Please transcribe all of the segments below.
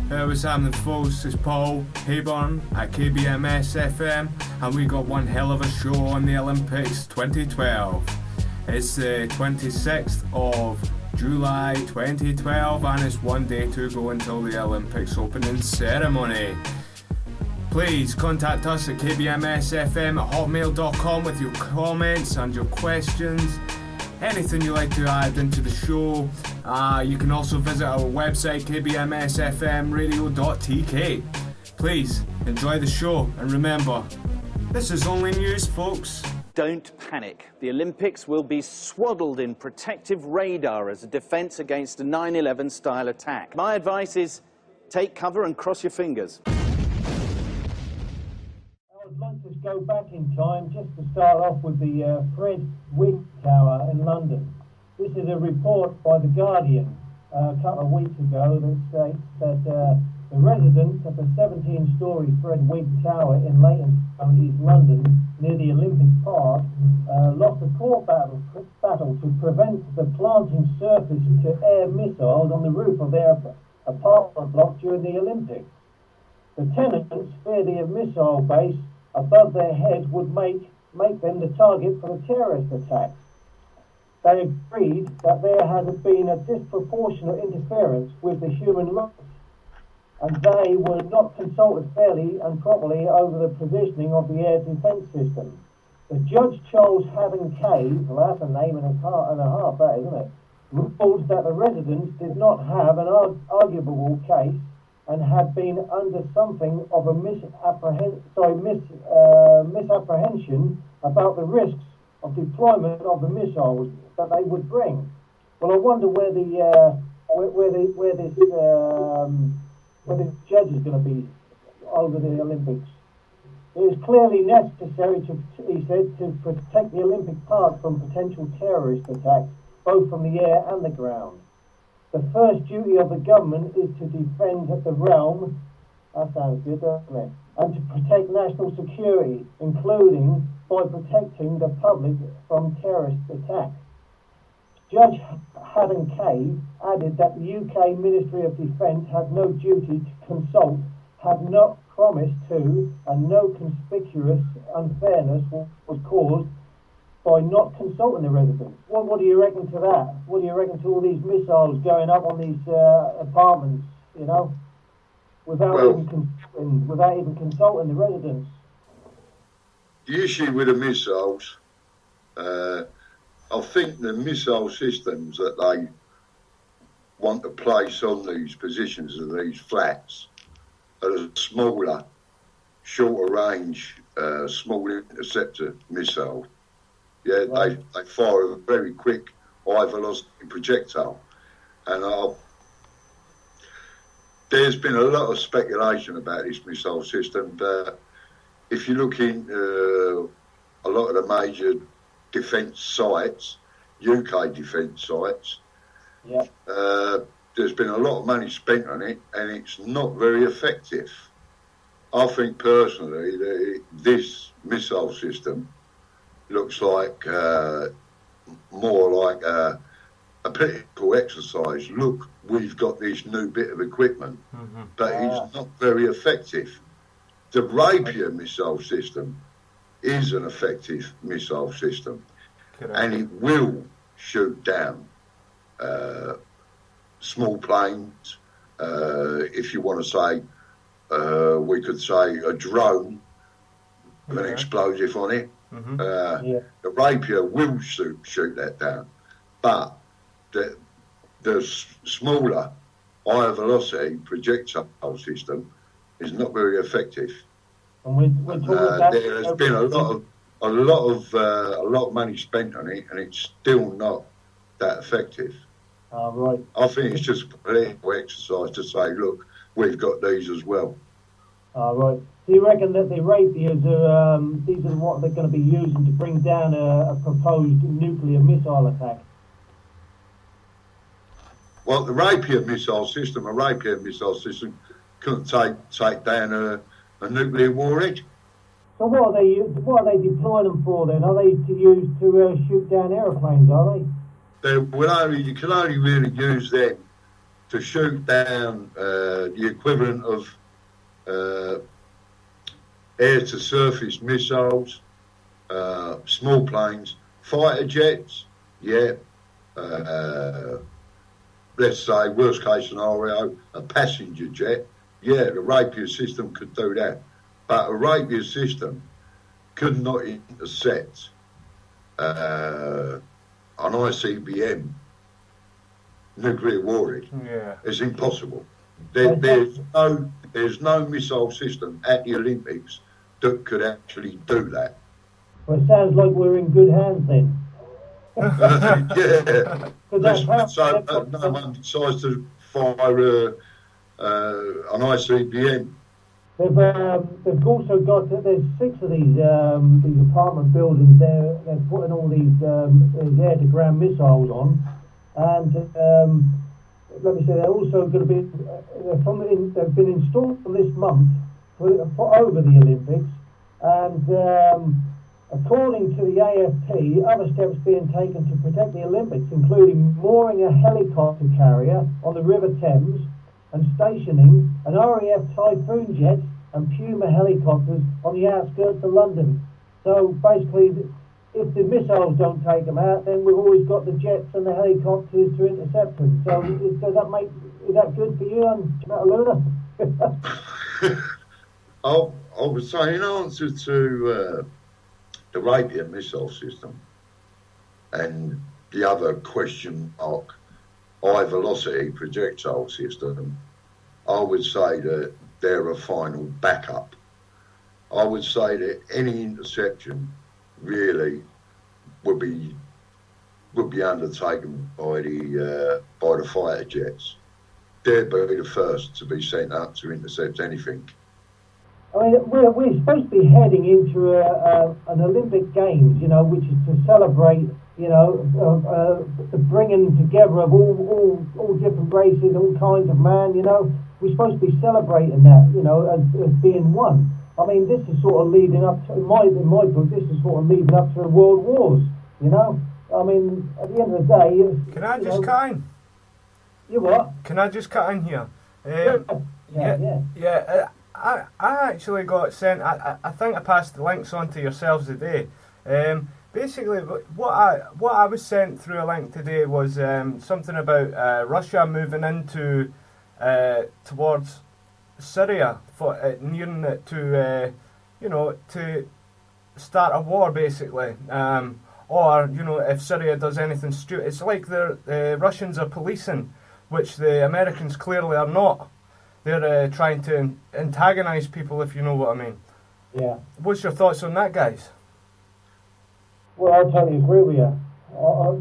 What's happening, folks? It's Paul Hayburn at KBMS FM, and we got one hell of a show on the Olympics 2012. It's the 26th of July 2012, and it's one day to go until the Olympics opening ceremony. Please contact us at kbmsfm@hotmail.com with your comments and your questions. Anything you'd like to add into the show. You can also visit our website, kbmsfmradio.tk. Please enjoy the show, and remember, this is only news, folks. Don't panic. The Olympics will be swaddled in protective radar as a defence against a 9/11 style attack. My advice is take cover and cross your fingers. I'd like to go back in time just to start off with the Fred Wigg Tower in London. This is a report by The Guardian a couple of weeks ago that states that the residents of the 17-storey Fred Wigg Tower in Leighton, East London, near the Olympic Park, lost a court battle to prevent the planting surface-to-air missiles on the roof of their apartment block during the Olympics. The tenants fear the missile base above their heads would make them the target for the terrorist attacks. They agreed that there has been a disproportionate interference with the human rights, and they were not consulted fairly and properly over the positioning of the air defence system. The Judge Charles Haddon Cave, well, that's a name and a half, that isn't it, ruled that the residents did not have an arguable case and had been under something of a misapprehension about the risks of deployment of the missiles that they would bring. Well, I wonder where this judge is going to be over the Olympics. It is clearly necessary he said, to protect the Olympic Park from potential terrorist attacks, both from the air and the ground. The first duty of the government is to defend the realm, that sounds good, doesn't it? And to protect national security, including by protecting the public from terrorist attacks. Judge Haddon Cave added that the UK Ministry of Defence had no duty to consult, had not promised to, and no conspicuous unfairness was caused by not consulting the residents. What do you reckon to that? What do you reckon to all these missiles going up on these apartments, you know, without even consulting the residents? The issue with the missiles, I think the missile systems that they want to place on these positions of these flats are a smaller, shorter range, small interceptor missile. Yeah, right. They fire a very quick, high velocity projectile. And there's been a lot of speculation about this missile system, but if you look in a lot of the major defence sites, UK defence sites, yeah. There's been a lot of money spent on it, and it's not very effective. I think personally that this missile system looks like more like a political exercise. Look, we've got this new bit of equipment, but it's not very effective. The Rapier missile system is an effective missile system, and it will shoot down small planes. If you want to say, we could say a drone with an explosive on it. The Rapier will shoot that down, but the smaller, higher velocity projectile system is not very effective. And we're talking about there has been a lot of money spent on it, and it's still not that effective. Right. I think it's just a political exercise to say, look, we've got these as well. Right. Do you reckon that the Rapiers are these are what they're going to be using to bring down a proposed nuclear missile attack? Well, the Rapier missile system couldn't take down a nuclear warhead. So what are they deploying them for then? Are they to use to shoot down aeroplanes? Are they? You can only really use them to shoot down the equivalent of air-to-surface missiles, small planes, fighter jets, let's say, worst case scenario, a passenger jet, the Rapier system could do that. But a Rapier system could not intercept an ICBM nuclear warhead. Yeah. It's impossible. There's no missile system at the Olympics that could actually do that. Well, it sounds like we're in good hands then. Yeah. So no one decides to fire an ICBM. They've also got, there's 6 of these apartment buildings there. They're putting all these air-to-ground missiles on, and let me say they're also going to be they've been installed for this month for over the Olympics, and according to the AFP, other steps being taken to protect the Olympics, including mooring a helicopter carrier on the River Thames and stationing an RAF Typhoon jet and Puma helicopters on the outskirts of London. So basically, if the missiles don't take them out, then we've always got the jets and the helicopters to intercept them. So is that good for you and Metaloona? I would say in answer to the Rapier missile system and the other question mark high velocity projectile system, I would say that they're a final backup. I would say that any interception really would be undertaken by the fighter jets. They'd be the first to be sent up to intercept anything. I mean, we're supposed to be heading into an Olympic Games, which is to celebrate, the bringing together of all different races, all kinds of man. We're supposed to be celebrating that, as being one. I mean, this is sort of leading up to, in my book, this is sort of leading up to the world wars. I mean, at the end of the day, can I just cut in? You what? Can I just cut in here? I actually got sent. I think I passed the links on to yourselves today. Basically, what I was sent through a link today was something about Russia moving into towards Syria for nearing it to to start a war basically. Or if Syria does anything stupid, it's like the Russians are policing, which the Americans clearly are not. They're trying to antagonise people, if you know what I mean. Yeah. What's your thoughts on that, guys? Well, I totally agree with you.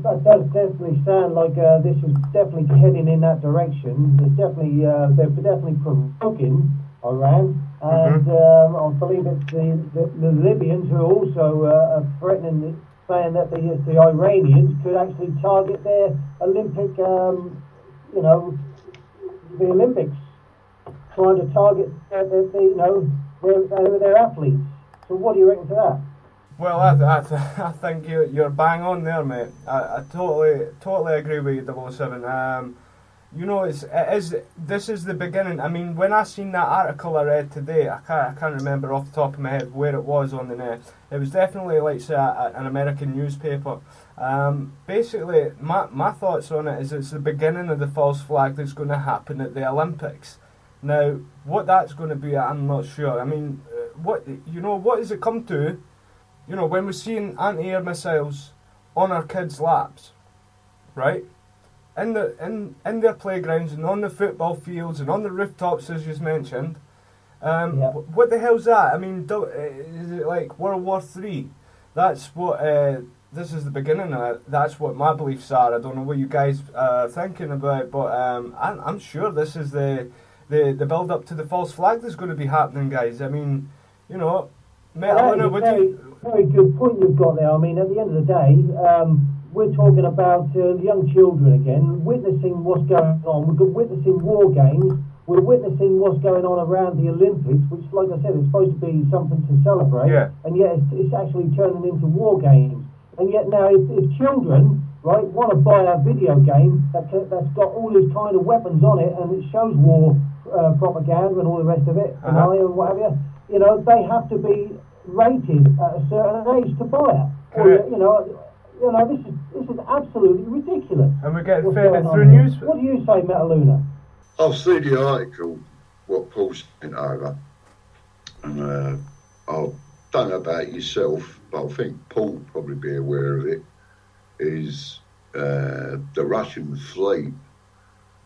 That does definitely sound like this is definitely heading in that direction. They're definitely provoking Iran, and I believe it's the Libyans who are also threatening, saying that the Iranians could actually target their Olympic, the Olympics, trying to target their athletes. So what do you reckon to that? Well, I think you're bang on there, mate. I totally agree with you, 007. This is the beginning. I mean, when I seen that article I read today, I can't remember off the top of my head where it was on the net. It was definitely like say an American newspaper. Basically, my thoughts on it is it's the beginning of the false flag that's going to happen at the Olympics. Now, what that's going to be, I'm not sure. I mean, what does it come to? When we're seeing anti-air missiles on our kids' laps, right? In their playgrounds and on the football fields and on the rooftops, as you mentioned. What the hell's that? I mean, is it like World War III? That's what. This is the beginning of it. That's what my beliefs are. I don't know what you guys are thinking about, but I'm sure this is the build up to the false flag that's going to be happening, guys. I mean, very good point you've got there. I mean, at the end of the day, we're talking about young children again, witnessing what's going on. We're witnessing war games. We're witnessing what's going on around the Olympics, which, like I said, is supposed to be something to celebrate. Yeah. And yet it's actually turning into war games. And yet now, if children right, want to buy a video game that's got all these kind of weapons on it and it shows war propaganda and all the rest of it, and what have you, you know, they have to be rated at a certain age to buy it. Or, you know, this is absolutely ridiculous. And we're getting What's fed going it on through here? news. What do you say, Metaloona? I'll see the article, what Paul sent over, and I don't know about yourself, but I think Paul will probably be aware of it, is the Russian fleet,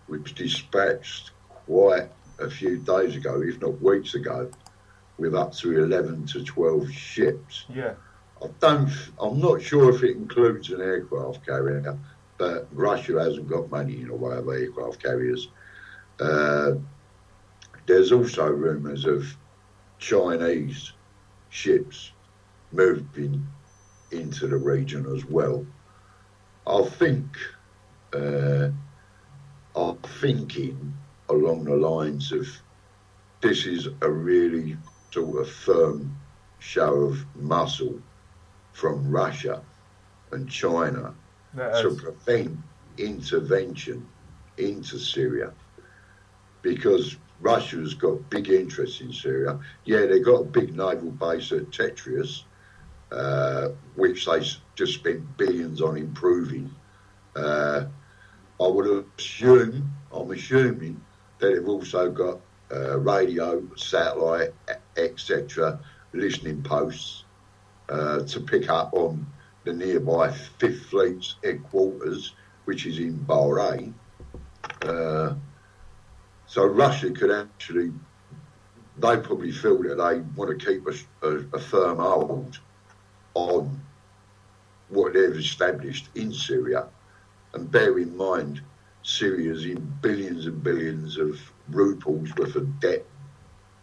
which dispatched quite a few days ago, if not weeks ago, with up to 11 to 12 ships. Yeah. I'm not sure if it includes an aircraft carrier, but Russia hasn't got money in the way of aircraft carriers. There's also rumours of Chinese ships moving into the region as well. I'm thinking along the lines of this is a really sort of firm show of muscle from Russia and China to prevent intervention into Syria, because Russia's got big interests in Syria. Yeah, they've got a big naval base at Tetrius, which they just spent billions on improving. I'm assuming that they've also got radio, satellite, etc., listening posts to pick up on the nearby Fifth Fleet's headquarters, which is in Bahrain. So Russia could actually, they probably feel that they want to keep a firm hold on what they've established in Syria. And bear in mind, Syria's in billions and billions of rubles worth of debt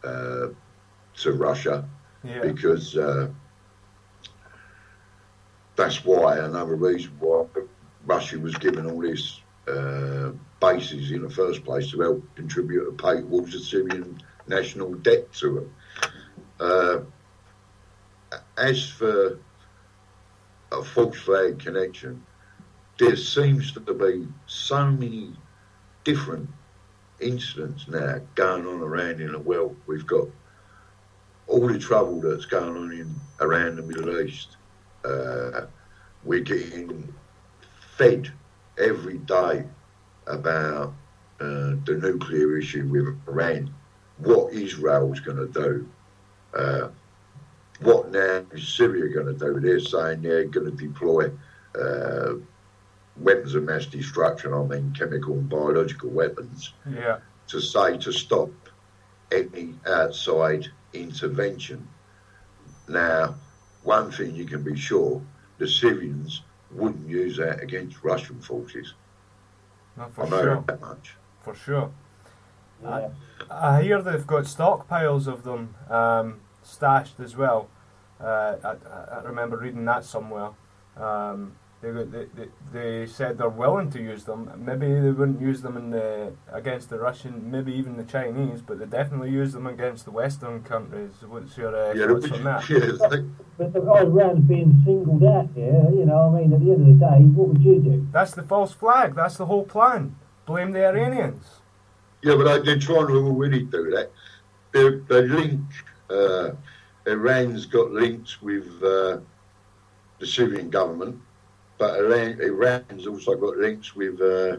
to Russia, because that's why, another reason why Russia was given all this bases in the first place, to help contribute to pay towards the Syrian national debt to them. As for a false flag connection, there seems to be so many different incidents now going on around in the world. We've got all the trouble that's going on around the Middle East. We're getting fed every day about the nuclear issue with Iran, what Israel's going to do, what now is Syria going to do. They're saying they're going to deploy weapons of mass destruction, I mean chemical and biological weapons, to stop any outside intervention. Now, one thing you can be sure, the Syrians wouldn't use that against Russian forces. No, for I know sure. that much. For sure. Yeah. I hear they've got stockpiles of them stashed as well. I remember reading that somewhere. They said they're willing to use them. Maybe they wouldn't use them against the Russian, maybe even the Chinese, but they definitely use them against the Western countries. What's your thoughts on that? But the Iran's being singled out here, you know, I mean, at the end of the day, what would you do? That's the false flag. That's the whole plan. Blame the Iranians. Yeah, but they're trying to already do that. They link, Iran's got links with the Syrian government, but Iran's also got links with, I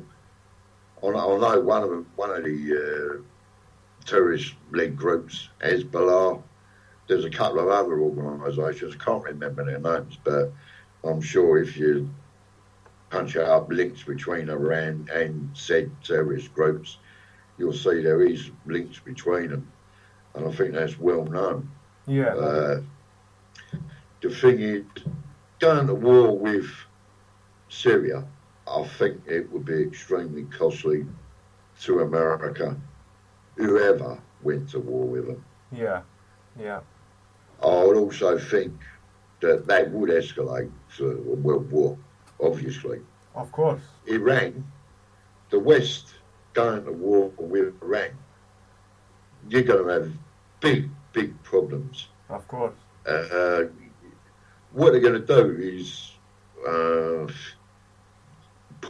know one of the terrorist-led groups, Hezbollah. There's a couple of other organisations, I can't remember their names, but I'm sure if you punch up links between Iran and said terrorist groups, you'll see there is links between them. And I think that's well known. Yeah. The thing is, going to war with Syria, I think it would be extremely costly to America, whoever went to war with them. Yeah. Yeah. I would also think that they would escalate to a world war, obviously. Of course. Iran, the West going to war with Iran, you're going to have big, big problems. Of course. What they're going to do is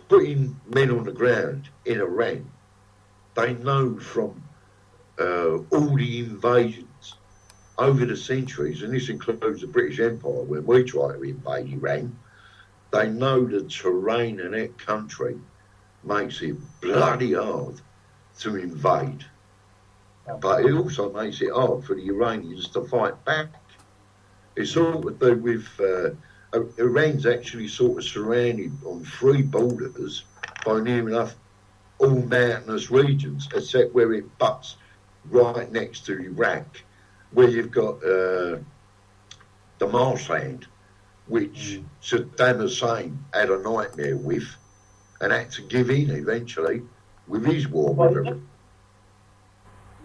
putting men on the ground in Iran, they know from all the invasions over the centuries, and this includes the British Empire, when we try to invade Iran, they know the terrain in that country makes it bloody hard to invade. But it also makes it hard for the Iranians to fight back. It's all to do with Iran's actually sort of surrounded on 3 borders by near enough all mountainous regions, except where it butts right next to Iraq, where you've got the marshland, which Saddam Hussein had a nightmare with and had to give in eventually with his war with everything.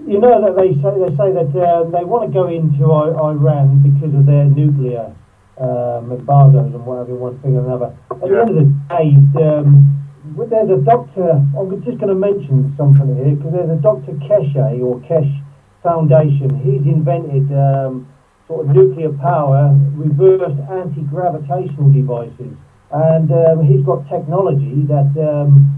You know that they say that they want to go into Iran because of their nuclear embargoes and whatever, one thing or another. At the end of the day, there's a doctor, I'm just going to mention something here, because there's a Dr. Keshe, or Kesh Foundation. He's invented sort of nuclear power, reversed anti-gravitational devices. And he's got technology that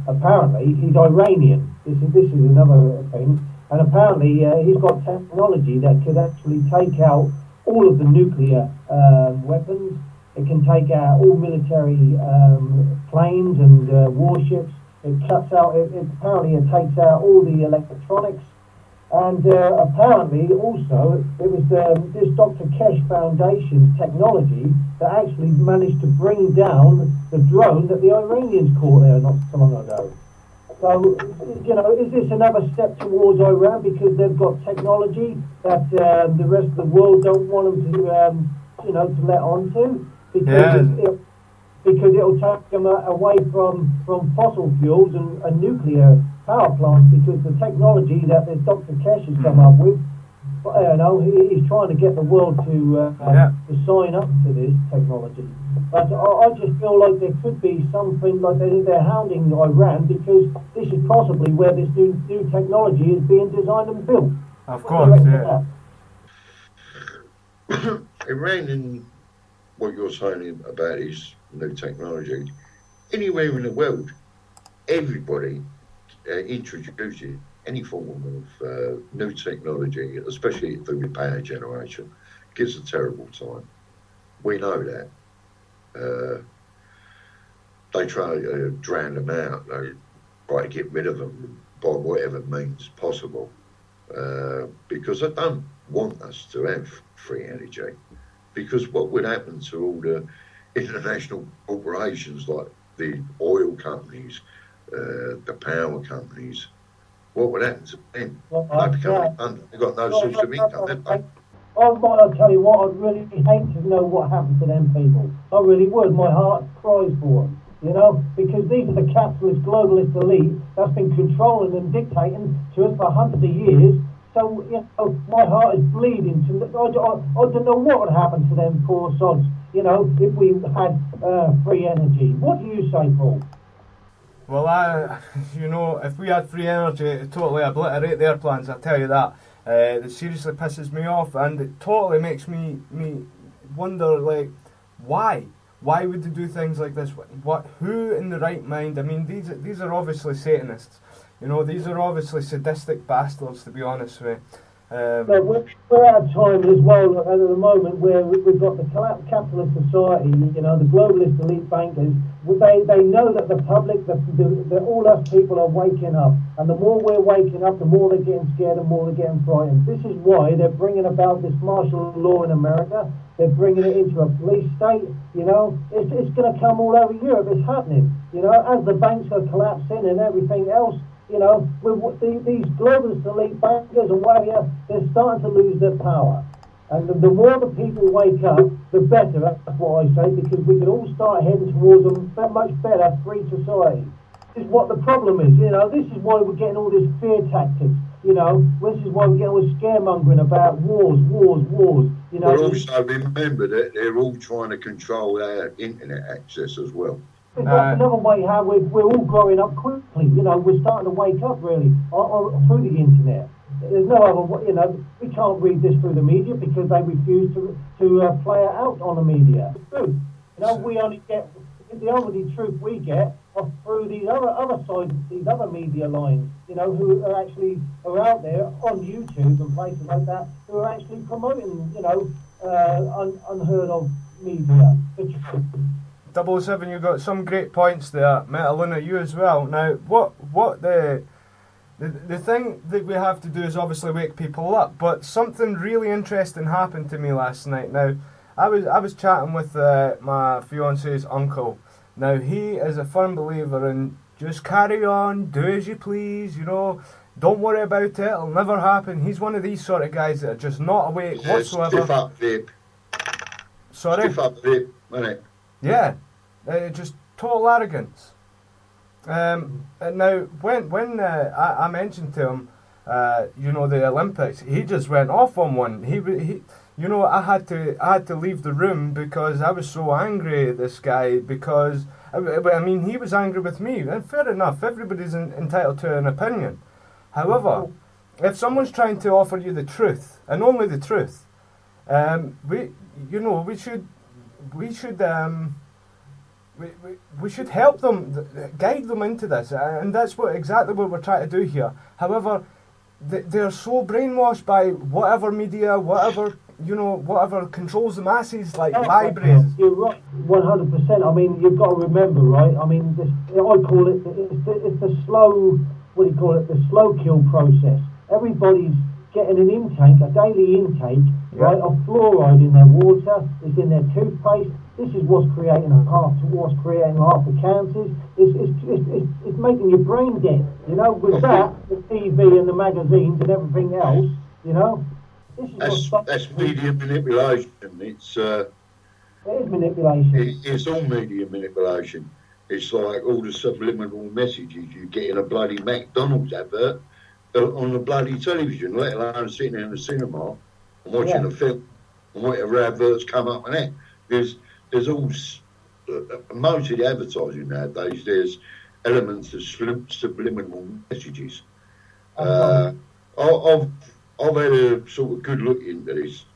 apparently, he's Iranian. This is another thing. And apparently he's got technology that could actually take out all of the nuclear weapons. It can take out all military planes and warships. It cuts out, apparently it takes out all the electronics. And apparently also it was this Dr. Kesh Foundation's technology that actually managed to bring down the drone that the Iranians caught there not so long ago. So, you know, is this another step towards Iran because they've got technology that the rest of the world don't want them to, you know, to let on to? Because it'll take them away from fossil fuels and nuclear power plants, because the technology that this Dr. Kesh has come up with, you know, he's trying to get the world to sign up to this technology. But I just feel like there could be something like they're hounding Iran because this is possibly where this new technology is being designed and built. Of course, yeah. Iran, and what you're saying about his new technology, anywhere in the world, everybody introduces any form of new technology, especially through power generation, gives a terrible time. We know that. They try to drown them out. They try to get rid of them by whatever means possible, because they don't want us to have free energy. Because what would happen to all the international corporations like the oil companies, the power companies? What would happen to them? They become redundant. They've got no source of income, have they? I'll tell you what, I'd really hate to know what happened to them people. I really would. My heart cries for them, you know, because these are the capitalist, globalist elite that's been controlling and dictating to us for hundreds of years. So, you know, my heart is bleeding. I don't know what would happen to them poor sods, you know, if we had free energy. What do you say, Paul? Well, you know, if we had free energy, it would totally obliterate their plans, I tell you that. It seriously pisses me off, and it totally makes me wonder, like, why? Why would they do things like this? Who in the right mind? I mean, these are obviously Satanists. You know, these are obviously sadistic bastards, to be honest with you. We're at a time as well at the moment where we've got the capitalist society, you know, the globalist elite bankers. They know that the public, all us people are waking up, and the more we're waking up, the more they're getting scared and more they're getting frightened. This is why they're bringing about this martial law in America. They're bringing it into a police state. You know, it's going to come all over Europe. It's happening. You know, as the banks are collapsing and everything else. You know, with these globalist elite bankers and whatever, they're starting to lose their power. And the more the people wake up, the better, that's what I say, because we can all start heading towards a much better free society. This is what the problem is, you know, this is why we're getting all this fear tactics, you know, this is why we're getting all this scaremongering about wars, you know. But also remember that they're all trying to control our internet access as well. It's like another way how we're all growing up quickly. You know, we're starting to wake up really through the internet. There's no other, you know, we can't read this through the media because they refuse to play it out on the media. It's true. You know, we only get the only truth we get are through these other sides, these other media lines, you know, who are actually out there on YouTube and places like that, who are actually promoting, you know, unheard of media. The truth. 007, you got some great points there. Metaloona, you as well. Now, what the thing that we have to do is obviously wake people up, but something really interesting happened to me last night. Now, I was chatting with my fiance's uncle. Now, he is a firm believer in just carry on, do as you please, you know, don't worry about it, it'll never happen. He's one of these sort of guys that are just not awake whatsoever. Stiff up Vip. Sorry? Stiff up Vip, isn't it? Yeah, just total arrogance. And now, when I mentioned to him, you know, the Olympics, he just went off on one. He you know, I had to leave the room because I was so angry at this guy because, I mean, he was angry with me, and fair enough, everybody's entitled to an opinion. However, if someone's trying to offer you the truth, and only the truth, we should help them, guide them into this, and that's exactly what we're trying to do here. However, they're so brainwashed by whatever media, whatever controls the masses, like libraries. You're right, 100%. I mean, you've got to remember, right? I mean, I call it it's the slow. What do you call it? The slow kill process. Everybody's getting an intake, a daily intake, right, of fluoride in their water. It's in their toothpaste. This is what's creating half the cancers. It's making your brain dead. You know, with that, the TV and the magazines and everything else. You know, this is that's media manipulation. It is manipulation. It's all media manipulation. It's like all the subliminal messages you get in a bloody McDonald's advert on the bloody television, let alone sitting in the cinema and watching a film and whatever adverts come up and that. There's all, most of the advertising nowadays, there's elements of subliminal messages. I've had a sort of good look into this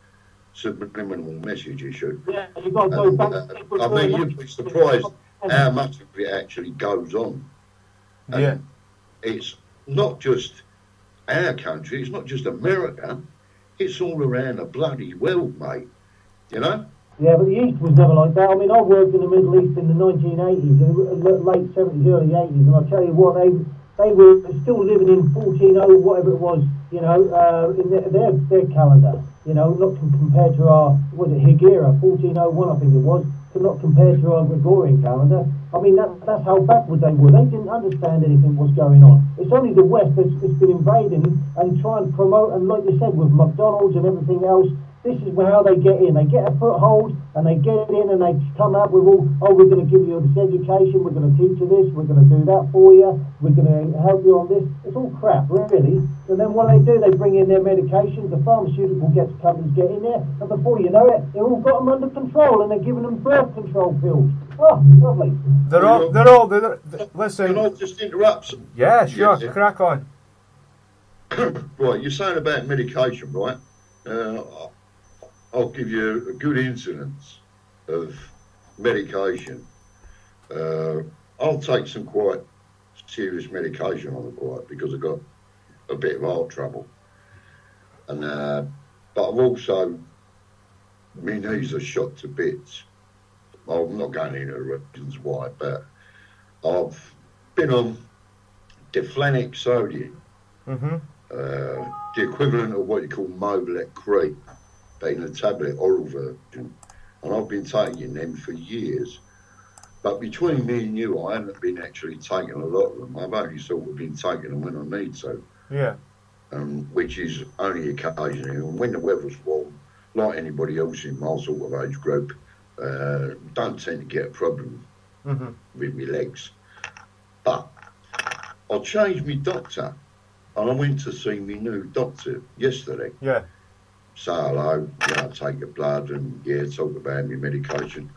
subliminal message issue. Yeah, you've got to go back. I mean, you'd be surprised how much of it actually goes on. And yeah. It's not just our country, it's not just America, it's all around the bloody world, mate. You know? Yeah, but the East was never like that. I mean, I worked in the Middle East in the 1980s, late 70s, early 80s, and I'll tell you what, they were still living in 1400, whatever it was, you know, in their calendar, you know, not compared to our, was it Higuera, 1401 I think it was, not compared to our Gregorian calendar. I mean, that's how backward they were. They didn't understand anything was going on. It's only the West that's been invading and trying to promote, and like you said, with McDonald's and everything else, this is how they get in. They get a foothold and they get in and they come up with all, oh, we're going to give you this education, we're going to teach you this, we're going to do that for you, we're going to help you on this. It's all crap, really. And then what they do, they bring in their medications, the pharmaceutical companies get in there, and before you know it, they've all got them under control and they're giving them birth control pills. Oh, lovely. Listen. Can I just interrupt? Yeah, sure, crack on. Right, you're saying about medication, right? I'll give you a good incidence of medication. I'll take some quite serious medication on the quiet because I've got a bit of heart trouble. And but I've also, my knees are shot to bits. I'm not going into reasons why, but I've been on deflanic sodium, the equivalent of what you call Mobilet cream, but in a tablet oral version, and I've been taking them for years. But between me and you, I haven't been actually taking a lot of them. I've only sort of been taking them when I need to. Yeah. Which is only occasionally. And when the weather's warm, like anybody else in my sort of age group, don't tend to get a problem with my legs. But I changed my doctor, and I went to see my new doctor yesterday. Yeah. Say hello, take your blood and talk about my medication.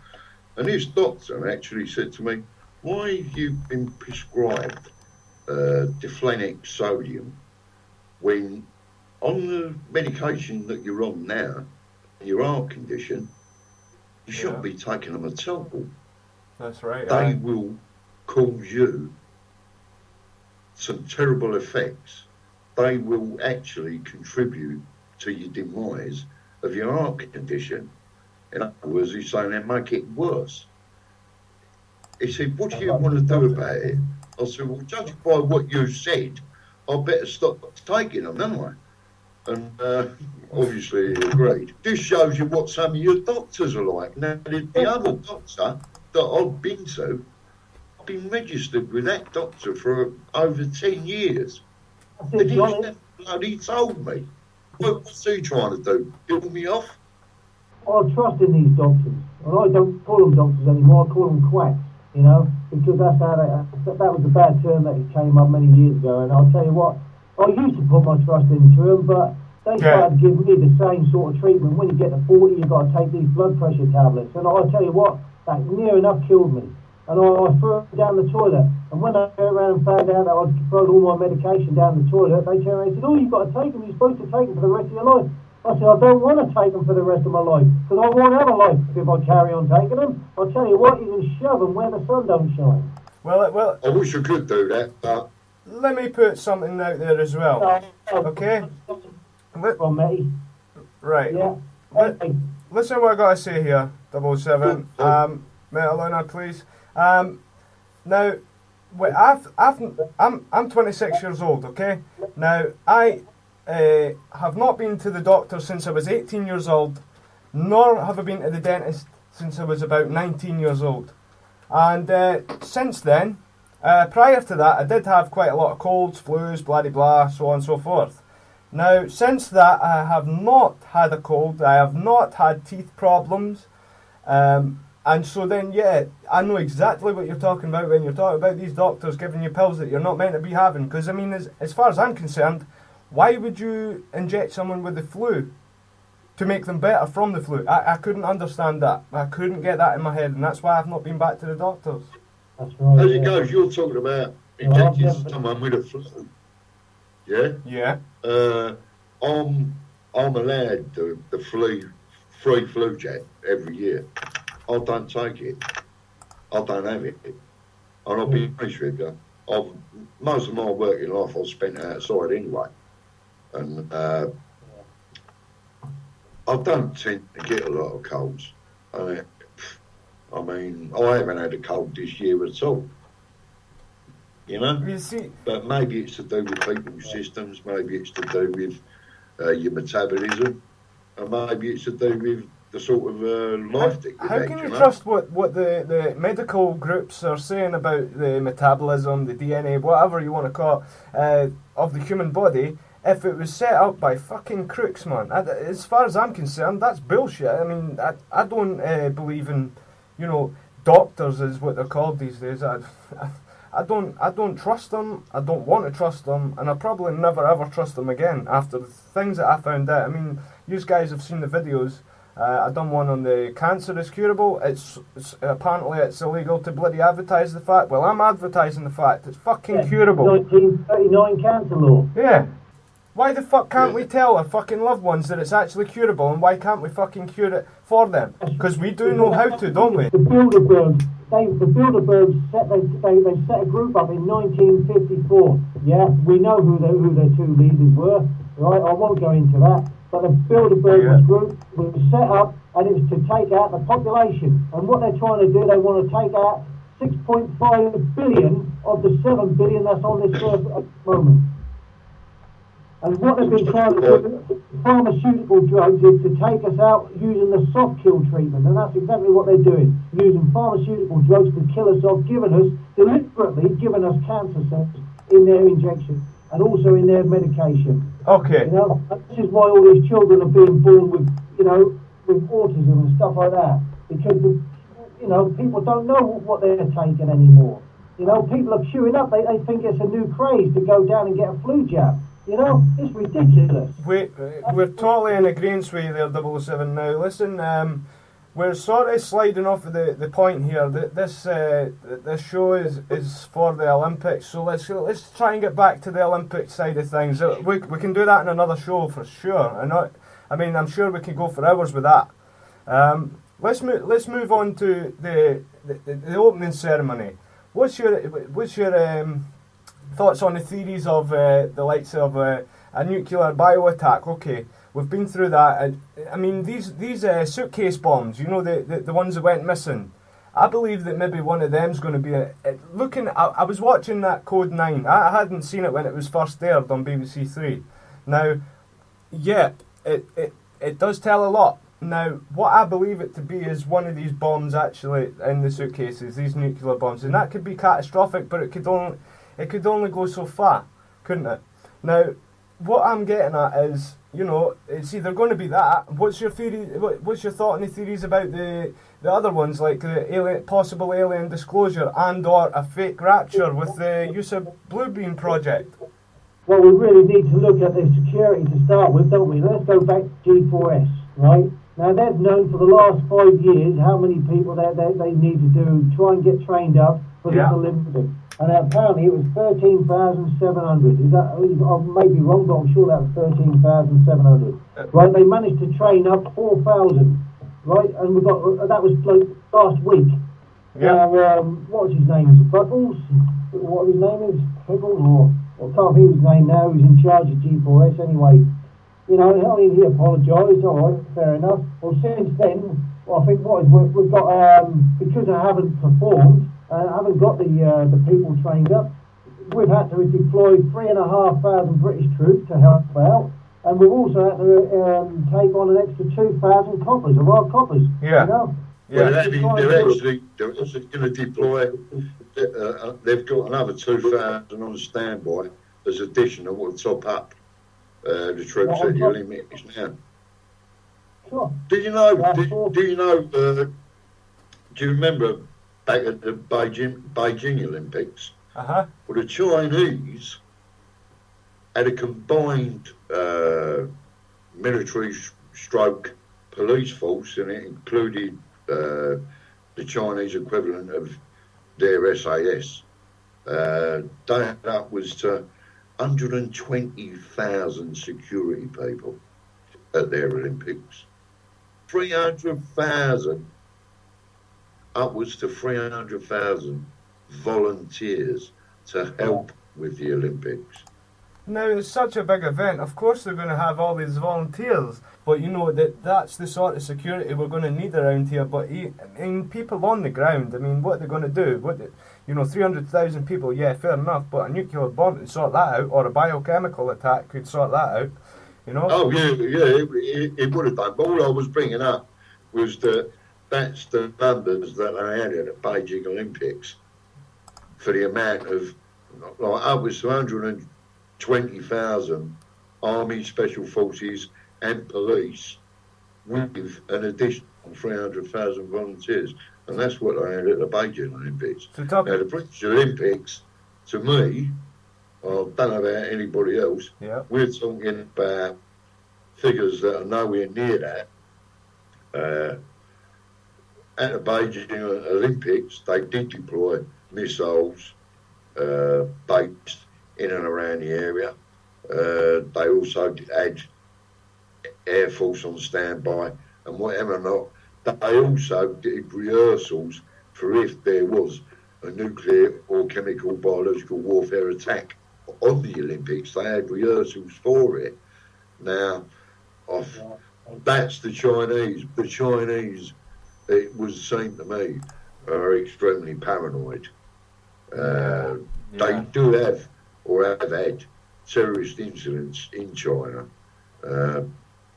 And this doctor actually said to me, why have you been prescribed deflanic sodium when on the medication that you're on now, your heart condition, you shouldn't be taking them at all. That's right. They will cause you some terrible effects. They will actually contribute to your demise of your heart condition. In other words, he's saying they make it worse. He said, what do you want to do about it? I said, well, judging by what you said, I better stop taking them, don't I? And obviously he agreed. This shows you what some of your doctors are like. Now, the other doctor that I've been to, I've been registered with that doctor for over 10 years. And he's never bloody told me. What's he trying to do? Kill me off? I trust in these doctors, and I don't call them doctors anymore. I call them quacks, you know, because that's how that was a bad term that came up many years ago. And I'll tell you what, I used to put my trust into them, but they started giving me the same sort of treatment. When you get to 40, you've got to take these blood pressure tablets, and I'll tell you what, that near enough killed me. And I threw it down the toilet. And when I turned around and found out that I'd thrown all my medication down the toilet, they turned around and said, oh, you've got to take them. You're supposed to take them for the rest of your life. I said, I don't want to take them for the rest of my life, because I won't have a life if I carry on taking them. I'll tell you what, you can shove them where the sun don't shine. Well, I wish I could do that, but... Let me put something out there as well, okay? From me. Right. Yeah. Listen what I got to say here, 007. Metaloona, please. Now, I'm 26 years old, okay? Now, I have not been to the doctor since I was 18 years old, nor have I been to the dentist since I was about 19 years old. And since then, prior to that, I did have quite a lot of colds, flus, blah, blah, blah, so on and so forth. Now, since that, I have not had a cold, I have not had teeth problems, and so then, yeah, I know exactly what you're talking about when you're talking about these doctors giving you pills that you're not meant to be having. Because, I mean, as far as I'm concerned, why would you inject someone with the flu to make them better from the flu? I couldn't understand that. I couldn't get that in my head, and that's why I've not been back to the doctors. That's right. As it goes, you're talking about injecting someone with a flu. Yeah? Yeah. I'm allowed the free flu jab every year. I don't take it. I don't have it. And I'll be honest with you, most of my working life I've spent outside anyway. And I don't tend to get a lot of colds. I mean, I haven't had a cold this year at all. You know? You see, but maybe it's to do with people's systems, maybe it's to do with your metabolism, and maybe it's to do with the sort of life that you've how had, can you know? trust what the medical groups are saying about the metabolism, the DNA, whatever you want to call it, of the human body, if it was set up by fucking crooks, man? As far as I'm concerned, that's bullshit. I mean, I don't believe in, you know, doctors is what they're called these days. I don't trust them, I don't want to trust them, and I'll probably never ever trust them again after the things that I found out. I mean, you guys have seen the videos. I done one on the cancer is curable. It's apparently it's illegal to bloody advertise the fact. Well, I'm advertising the fact. It's fucking curable. 1939 cancer law. Yeah. Why the fuck can't we tell our fucking loved ones that it's actually curable, and why can't we fucking cure it for them? Because we do know how to, don't we? The Bilderbergs, the Bilderbergs they set a group up in 1954. Yeah, we know who their two leaders were. Right, I won't go into that. But the Bilderberg group was set up, and it was to take out the population. And what they're trying to do, they want to take out 6.5 billion of the 7 billion that's on this earth at the moment. And what they've been trying to do, pharmaceutical drugs, is to take us out using the soft kill treatment. And that's exactly what they're doing, using pharmaceutical drugs to kill us off, deliberately giving us cancer cells in their injection and also in their medication. Okay. You know, this is why all these children are being born with, you know, with autism and stuff like that. Because, you know, people don't know what they're taking anymore. You know, people are queuing up. They think it's a new craze to go down and get a flu jab. You know, it's ridiculous. We're totally in agreement with you there, 007. Now, listen, we're sort of sliding off of the point here. This show is for the Olympics, so let's try and get back to the Olympic side of things. We can do that in another show for sure. I mean, I'm sure we can go for hours with that. let's move on to the opening ceremony. What's your thoughts on the theories of the likes of a nuclear bio attack? Okay, we've been through that. I mean, these suitcase bombs, you know, the ones that went missing. I believe that maybe one of them's going to be I was watching that Code 9. I hadn't seen it when it was first aired on BBC 3. Now, yeah, it does tell a lot. Now, what I believe it to be is one of these bombs actually in the suitcases, these nuclear bombs, and that could be catastrophic, but it could only go so far, couldn't it? Now, what I'm getting at is, you know, it's either going to be that. What's your theory? What's your thought on the theories about the other ones, like the possible alien disclosure and/or a fake rapture with the use of Bluebeam project? Well, we really need to look at the security to start with, don't we? Let's go back to G4S, right? Now, they've known for the last 5 years how many people they need to try and get trained up for this Olympic. And apparently it was 13,700. Is that, I may be wrong, but I'm sure that was 13,700. Right, they managed to train up 4,000, right? And that was like last week. Yeah. What's his name? Buckles? What his name is? Pickles? Or I can't think of his name now. He's in charge of G4S anyway. You know, he apologised. All right, fair enough. Well, since then, I think we've got, because I haven't performed, I haven't got the people trained up, we've had to deploy 3,500 British troops to help out, and we've also had to take on an extra 2,000 coppers, of our coppers. Yeah. You know? Yeah. They're actually going to deploy, they've got another 2,000 on standby as additional to top up the troops at the Olympics now. Sure. Do you know, do you remember back at the Beijing Olympics? Uh-huh. Well, the Chinese had a combined military stroke police force, and it included the Chinese equivalent of their SAS. That was to 120,000 security people at their Olympics. 300,000, upwards to 300,000 volunteers to help with the Olympics. Now, it's such a big event. Of course they're going to have all these volunteers, but you know that's the sort of security we're going to need around here. But I mean, people on the ground, I mean, what are they going to do? 300,000 people, yeah, fair enough, but a nuclear bomb could sort that out, or a biochemical attack could sort that out, you know? Oh, yeah, it would have done. But all I was bringing up was that's the numbers that I had at the Beijing Olympics for the amount of, like, upwards to 120,000 Army, Special Forces and police with an additional 300,000 volunteers. And that's what I had at the Beijing Olympics. Now, the British Olympics, to me, I don't know about anybody else, we're talking about figures that are nowhere near that. At the Beijing Olympics, they did deploy missiles based in and around the area. They also had Air Force on standby and whatever not. They also did rehearsals for if there was a nuclear or chemical biological warfare attack on the Olympics. They had rehearsals for it. Now, that's the Chinese. The Chinese, it would seem to me, are extremely paranoid. They do have or have had terrorist incidents in China,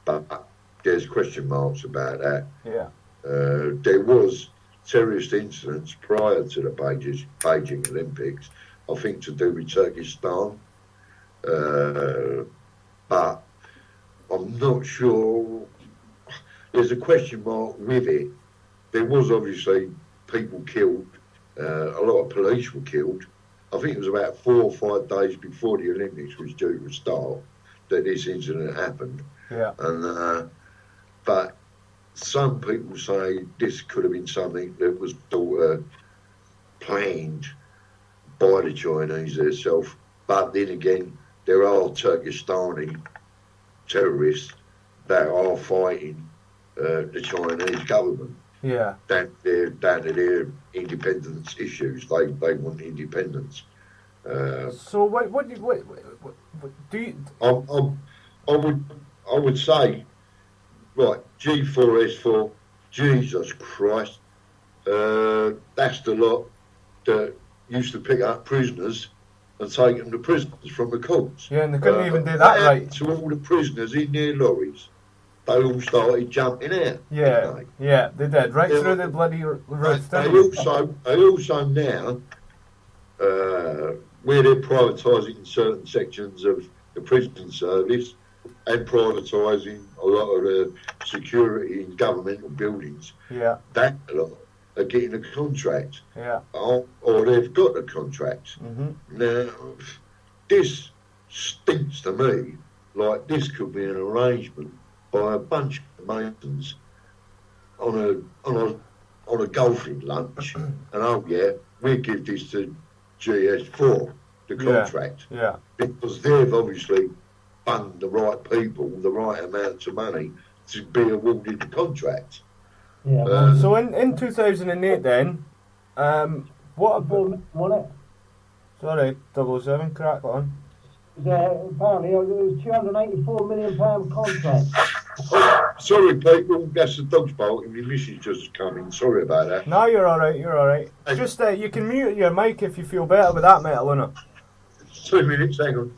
but there's question marks about that. Yeah. There was terrorist incidents prior to the Beijing Olympics, I think to do with Turkestan, but I'm not sure. There's a question mark with it. There was obviously people killed, a lot of police were killed. I think it was about 4 or 5 days before the Olympics was due to start that this incident happened. Yeah. And but some people say this could have been something that was sort of planned by the Chinese themselves. But then again, there are Turkestani terrorists that are fighting the Chinese government. Yeah. Down to their independence issues. They want independence. So what do you? I would say, right, G4S4, Jesus Christ, that's the lot that used to pick up prisoners and take them to prisons from the courts. Yeah, and they couldn't even do that right. To all the prisoners in their lorries, they all started jumping out. Yeah, Didn't yeah, they did right through the bloody roof. They also now, where they're privatising certain sections of the prison service and privatising a lot of the security in governmental buildings. Yeah. That a lot are getting a contract. Yeah. Or they've got a contract. Mm-hmm. Now, this stinks to me like this could be an arrangement by a bunch of Masons on a golfing lunch, and oh yeah, we give this to GS4, the contract, yeah, because they've obviously funded the right people, the right amounts of money to be awarded the contract. Yeah. So in 2008 then, what about? Sorry, 007, crack on. Apparently it was £284 million contract. Oh, sorry, people, that's the dog's barking. My missus just come in. Sorry about that. No, you're all right. You're all right. Hey. Just you can mute your mic if you feel better with that, Metaloona. 2 minutes, hang on.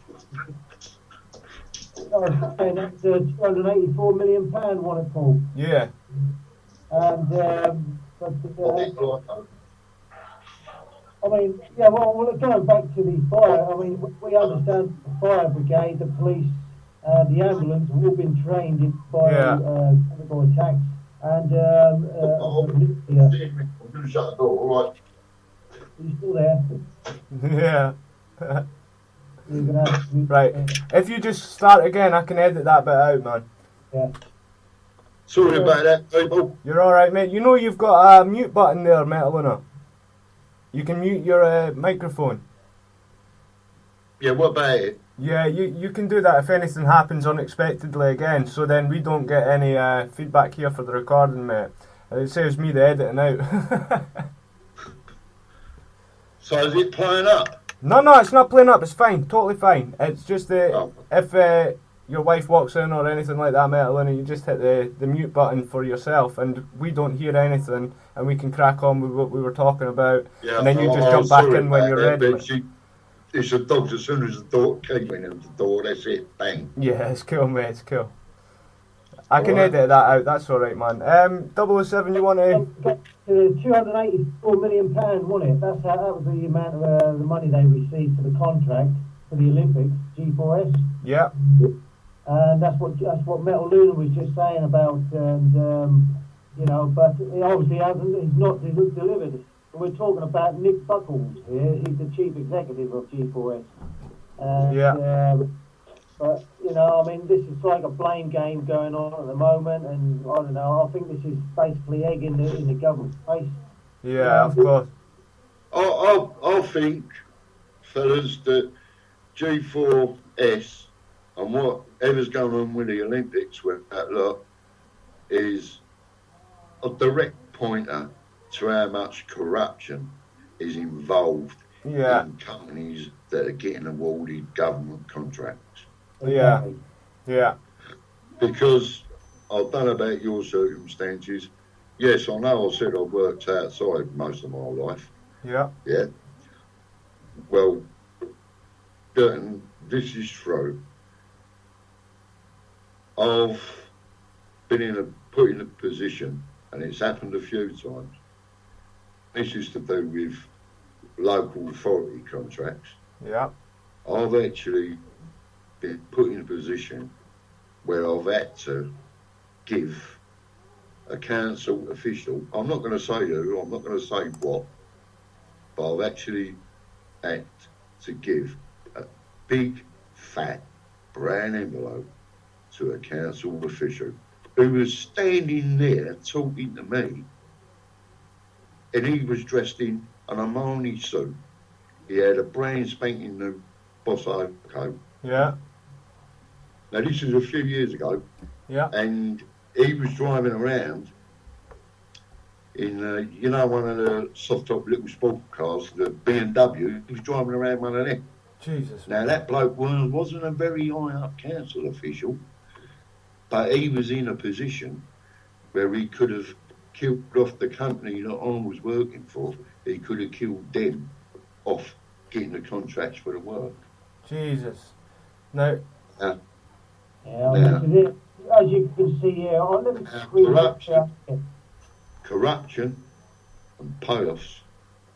That's £284 million won it for. Yeah. And I mean, yeah. Well, going back to the fire. I mean, we understand the fire brigade, the police, the ambulance have all been trained in fire chemical attacks and nuclear. I'm going to shut the door, all right? Are you still there? Yeah. You're gonna have to, Right. If you just start again, I can edit that bit out, man. Yeah. Sorry about that, people. You're all right, mate. You know you've got a mute button there, Metaloona. You can mute your microphone. Yeah, what about it? Yeah, you can do that if anything happens unexpectedly again, so then we don't get any feedback here for the recording, mate. It saves me the editing out. So is it playing up? No, it's not playing up. It's fine, totally fine. It's just that if your wife walks in or anything like that, Metaloona, you just hit the mute button for yourself, and we don't hear anything, and we can crack on with what we were talking about, and then you just jump back in when you're ready. It's the dogs, as soon as the door came in at the door, that's it, bang. Yeah, it's cool, mate, it's cool. I can edit that out, that's alright, man. 007, you want to... £284 million, wasn't it? That was the amount of the money they received for the contract for the Olympics, G4S. Yeah. And that's what Metaloona was just saying about, you know, but it obviously he's not delivered. We're talking about Nick Buckles here. He's the chief executive of G4S. But, you know, I mean, this is like a blame game going on at the moment, and I don't know, I think this is basically egg in the government's face. Yeah, of course. I think, fellas, that G4S and whatever's going on with the Olympics with that lot is a direct pointer to how much corruption is involved in companies that are getting awarded government contracts. Yeah. Because I don't know about your circumstances. Yes, I know I said I've worked outside most of my life. Yeah. Yeah. Well, this is true. I've been put in a position, and it's happened a few times. This is to do with local authority contracts. Yeah. I've actually been put in a position where I've had to give a council official, I'm not going to say who, I'm not going to say what, but I've actually had to give a big, fat, brown envelope to a council official who was standing there talking to me, and he was dressed in an Armani suit. He had a brand spanking new Bosso coat. Yeah. Now, this was a few years ago. Yeah. And he was driving around in, you know, one of the soft top little sport cars, the BMW. He was driving around one of them. Jesus. Now that bloke wasn't a very high up council official, but he was in a position where he could have killed off the company that I was working for. He could have killed them off getting the contracts for the work. Jesus. Now. Yeah, this is it. As you can see here, let me screen corruption and payoffs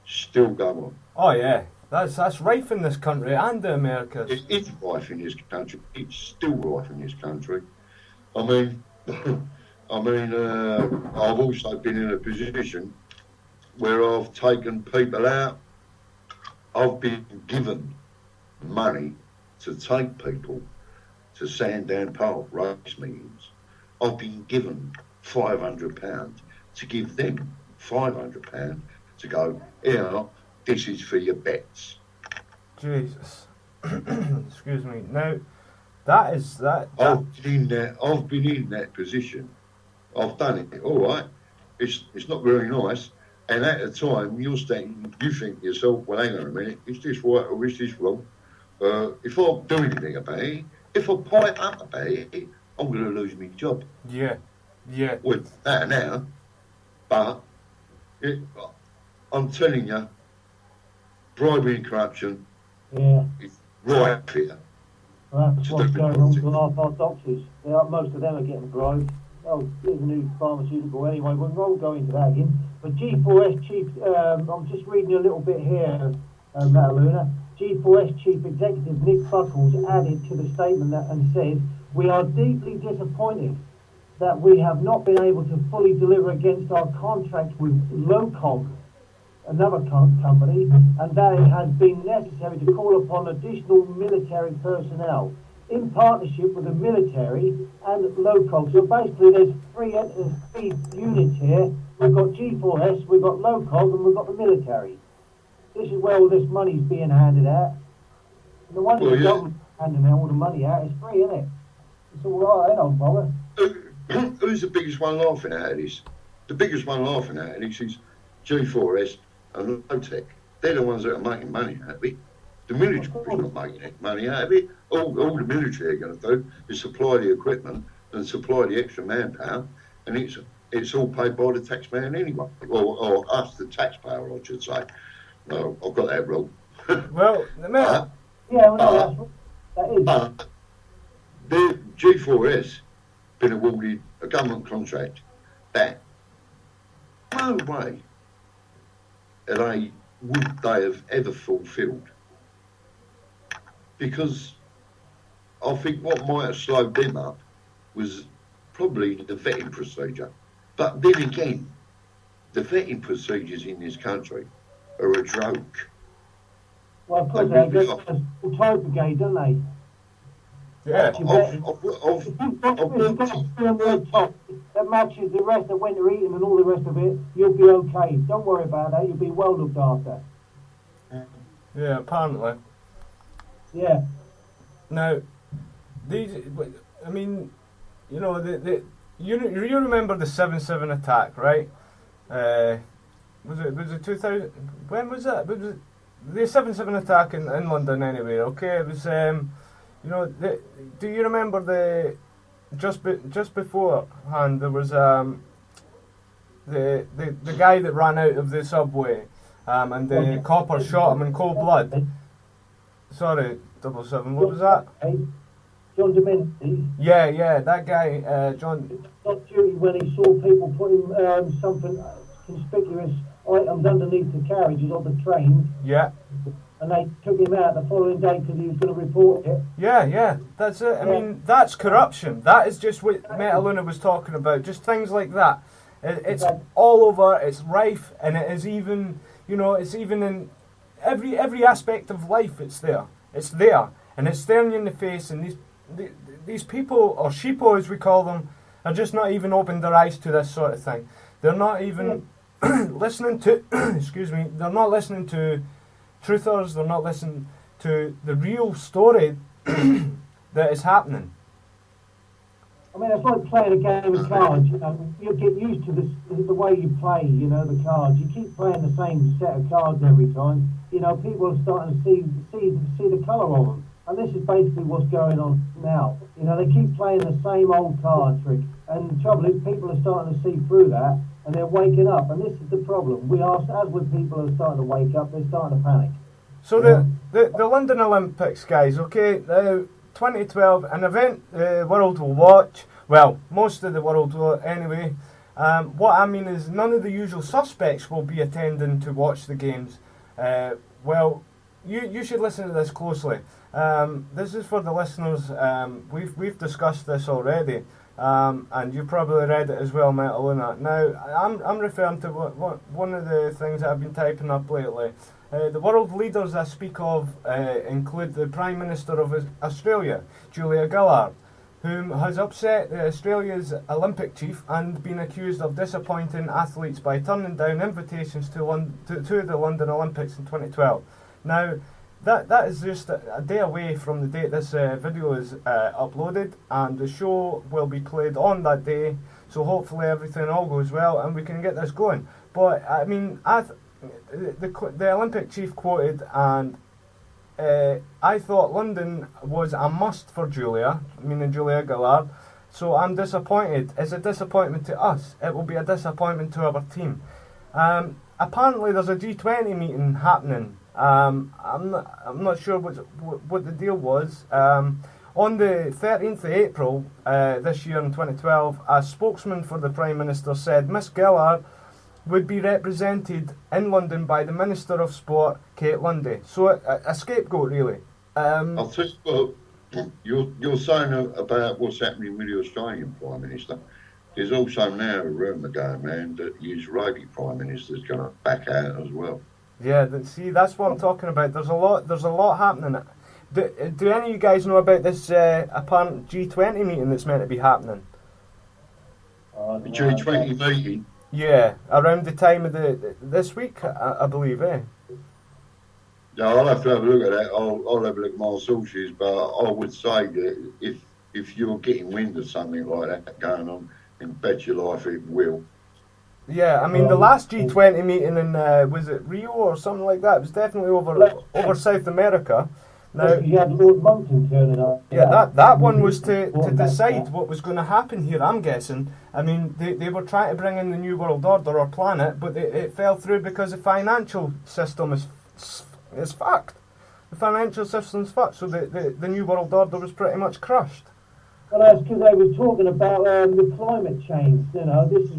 still go on. Oh yeah, that's rife in this country and the Americas. It's rife in this country. It's still rife in this country. I mean, I've also been in a position where I've taken people out. I've been given money to take people to Sandown Park race meetings. I've been given £500 to give them £500 to go, here, this is for your bets. Jesus. Excuse me. Now, that is that. I've been in that position. I've done it. All right. It's not very nice. And at the time, you think to yourself, well, hang on a minute, is this right or is this wrong? If I do anything about it, if I pipe up about it, I'm going to lose my job. Yeah. With that now, but I'm telling you, bribery and corruption is right here. Well, that's what's going on with our doctors. Most of them are getting bribed. Oh, here's a new pharmaceutical anyway. We won't go into that again. But G4S Chief, I'm just reading a little bit here, Metaloona. G4S Chief Executive Nick Buckles added to the statement and said, "We are deeply disappointed that we have not been able to fully deliver against our contract with Locog, another company, and that it has been necessary to call upon additional military personnel in partnership with the military and Locog." So basically there's three units here. We've got G4S, we've got Locog, and we've got the military. This is where all this money's being handed out. And the one that's government handing out all the money out is free, isn't it? It's all right, don't bother. Who's the biggest one laughing at this? The biggest one laughing at this is G4S and Lotec. They're the ones that are making money out of it. The military's not making money out of it. All the military are going to do is supply the equipment and supply the extra manpower, and it's all paid by the taxman anyway, or us, the taxpayer, I should say. No, I've got that wrong. Well, the matter. That is. The G4S been awarded a government contract that no way would they have ever fulfilled, because I think what might have slowed them up was probably the vetting procedure. But then again, the vetting procedures in this country are a joke. Well, of course, they go to the fire brigade, don't they? Yeah. That matches the rest of winter eating and all the rest of it, you'll be okay. Don't worry about that, you'll be well looked after. Yeah, apparently. Yeah. Now, these, I mean, you know, you remember the 7/7 attack, right? Was it 2000? When was that? Was it the 7/7 attack in London anyway? Okay, it was. You know, do you remember just beforehand there was the guy that ran out of the subway, and the copper shot him in cold blood. Sorry, 007. What was that? John Dementi. Yeah, that guy, John. Not duty when he saw people putting something conspicuous items underneath the carriages of the train. Yeah. And they took him out the following day because he was going to report it. Yeah, that's it. I mean, that's corruption. That is just what Metaloona was talking about. Just things like that. It's all over. It's rife, and it is even. You know, it's even in every aspect of life. It's there. It's there, and it's staring you in the face. And these people, or sheeple as we call them, are just not even opening their eyes to this sort of thing. They're not even listening to. Excuse me. They're not listening to truthers. They're not listening to the real story that is happening. I mean, it's like playing a game of cards. You know, you get used to the way you play. You know, the cards. You keep playing the same set of cards every time. You know, people are starting to see the colour of them, and this is basically what's going on now. You know, they keep playing the same old card trick, and the trouble is, people are starting to see through that, and they're waking up. And this is the problem. We are, as with people who are starting to wake up, they're starting to panic. So the London Olympics, guys, okay, 2012, an event the world will watch, well, most of the world will anyway. What I mean is none of the usual suspects will be attending to watch the games. Well, you should listen to this closely. This is for the listeners. We've discussed this already, and you've probably read it as well, Metaloona. Now, I'm referring to one of the things that I've been typing up lately. The world leaders I speak of include the Prime Minister of Australia, Julia Gillard, whom has upset Australia's Olympic chief and been accused of disappointing athletes by turning down invitations to the London Olympics in 2012. Now, that is just a day away from the date this video is uploaded, and the show will be played on that day, so hopefully everything all goes well and we can get this going. But, I mean, the Olympic chief quoted, and I thought London was a must for Julia, meaning Julia Gillard, so I'm disappointed. It's a disappointment to us. It will be a disappointment to our team. Apparently there's a G20 meeting happening. I'm not sure what the deal was. On the 13th of April this year in 2012, a spokesman for the Prime Minister said Miss Gillard would be represented in London by the Minister of Sport, Kate Lundy. So a scapegoat, really. I think you're saying about what's happening with the Australian Prime Minister. There's also now a rumour going around that the Israeli Prime Minister is going to back out as well. Yeah, see, that's what I'm talking about. There's a lot happening. Do any of you guys know about this apparent G20 meeting that's meant to be happening? The G20 meeting? Yeah, around the time of this week, I believe, eh? Yeah, I'll have to have a look at that. I'll have a look at my sources, but I would say that if you're getting wind of something like that going on, then bet your life it will. Yeah, I mean, the last G20 meeting in, was it Rio or something like that? It was definitely over South America. Now, you had Lord Monckton turning up. Yeah, that one was to decide what was going to happen here, I'm guessing. I mean, they were trying to bring in the New World Order or planet, but it fell through because the financial system is fucked. The financial system's fucked, so the New World Order was pretty much crushed. Well, that's because they were talking about the climate change. You know, this is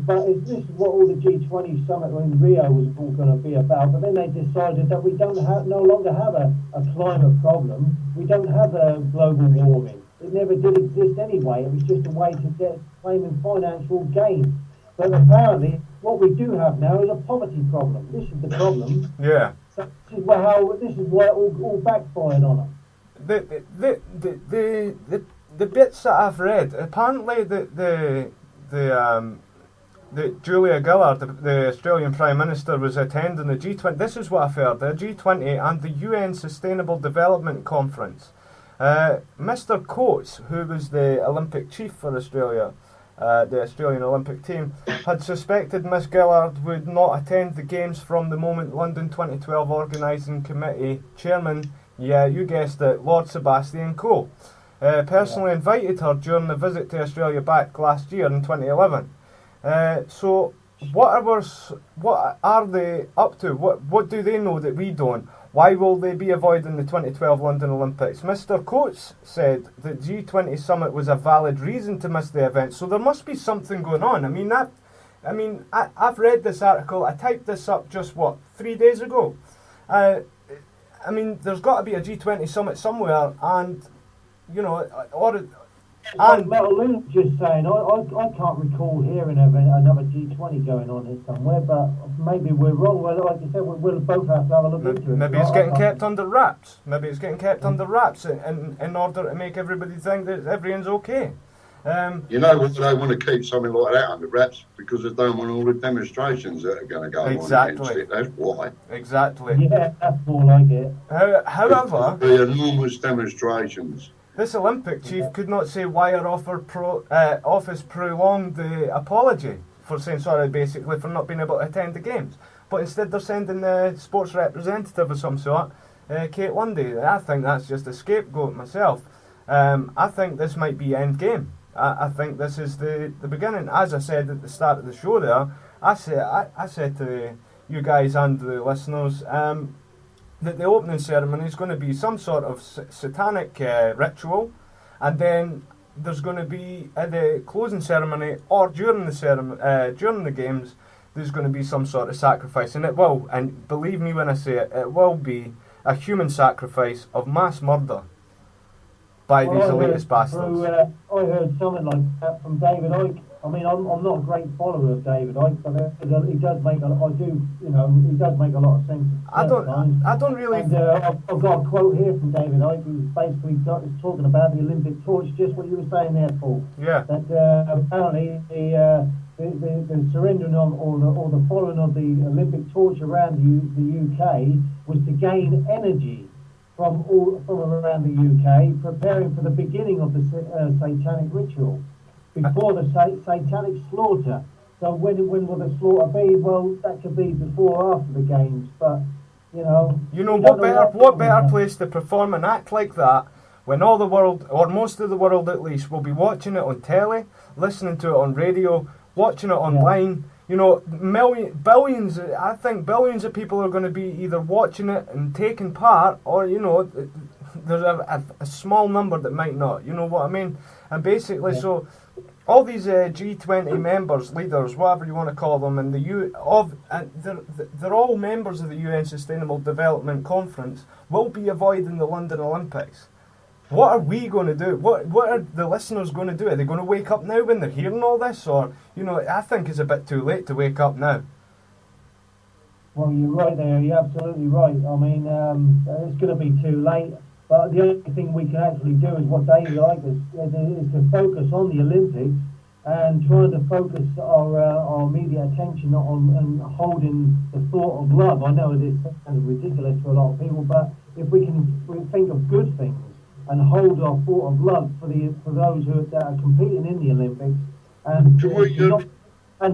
what all the G20 summit in Rio was all going to be about. But then they decided that we no longer have a climate problem. We don't have a global warming. It never did exist anyway. It was just a way to get claiming financial gain. But apparently, what we do have now is a poverty problem. This is the problem. Yeah. So this is why it all backfired on them. The bits that I've read, apparently the Julia Gillard, the Australian Prime Minister, was attending the G20. This is what I've heard: the G20 and the UN Sustainable Development Conference. Mr. Coates, who was the Olympic chief for Australia, the Australian Olympic team, had suspected Miss Gillard would not attend the games from the moment London 2012 organising committee chairman, yeah, you guessed it, Lord Sebastian Coe, personally invited her during the visit to Australia back last year in 2011. So what are they up to? What do they know that we don't? Why will they be avoiding the 2012 London Olympics? Mr. Coates said that G20 summit was a valid reason to miss the event, so there must be something going on. I've read this article. I typed this up just 3 days ago. I mean, there's got to be a G20 summit somewhere, and you know, And Metaloona just saying, I can't recall hearing of another G20 going on here somewhere, but maybe we're wrong. Well, like you said, we'll both have to have a look into it. Maybe it's getting kept under wraps. Maybe it's getting kept under wraps in order to make everybody think that everything's okay. You know, they want to keep something like that under wraps because they don't want all the demonstrations that are going to go on against it. That's why. Exactly. Yeah, that's more like it. However, the enormous demonstrations. This Olympic chief could not say why our office prolonged the apology for saying sorry, basically, for not being able to attend the games. But instead they're sending the sports representative of some sort, Kate Lundy. I think that's just a scapegoat myself. I think this might be end game. I think this is the beginning. As I said at the start of the show there, I said to you guys and the listeners that the opening ceremony is going to be some sort of satanic ritual, and then there's going to be at the closing ceremony or during the games, there's going to be some sort of sacrifice, and it will. And believe me when I say it, it will be a human sacrifice of mass murder by these elitist bastards. I heard something like that from David Icke. I mean, I'm not a great follower of David Icke, but he does make he does make a lot of sense. I don't really. And, I've got a quote here from David Icke, who's basically talking about the Olympic torch, just what you were saying there, Paul. Yeah. That apparently the surrendering or the following of the Olympic torch around the UK was to gain energy from around the UK, preparing for the beginning of the satanic ritual, before the satanic slaughter. So when will the slaughter be? Well, that could be before or after the games, but what better place to perform an act like that when all the world, or most of the world at least, will be watching it on telly, listening to it on radio, watching it online. You know, billions. I think billions of people are going to be either watching it and taking part, or there's a small number that might not. You know what I mean? And basically, so all these G20 members, leaders, whatever you want to call them, and they're all members of the UN Sustainable Development Conference, will be avoiding the London Olympics. What are we going to do? What are the listeners going to do? Are they going to wake up now when they're hearing all this? Or, I think it's a bit too late to wake up now. Well, you're right there. You're absolutely right. I mean, it's going to be too late. But the only thing we can actually do is what David likes is to focus on the Olympics and trying to focus our media attention on holding the thought of love. I know this sounds ridiculous to a lot of people, but if we think of good things and hold our thought of love for those that are competing in the Olympics, and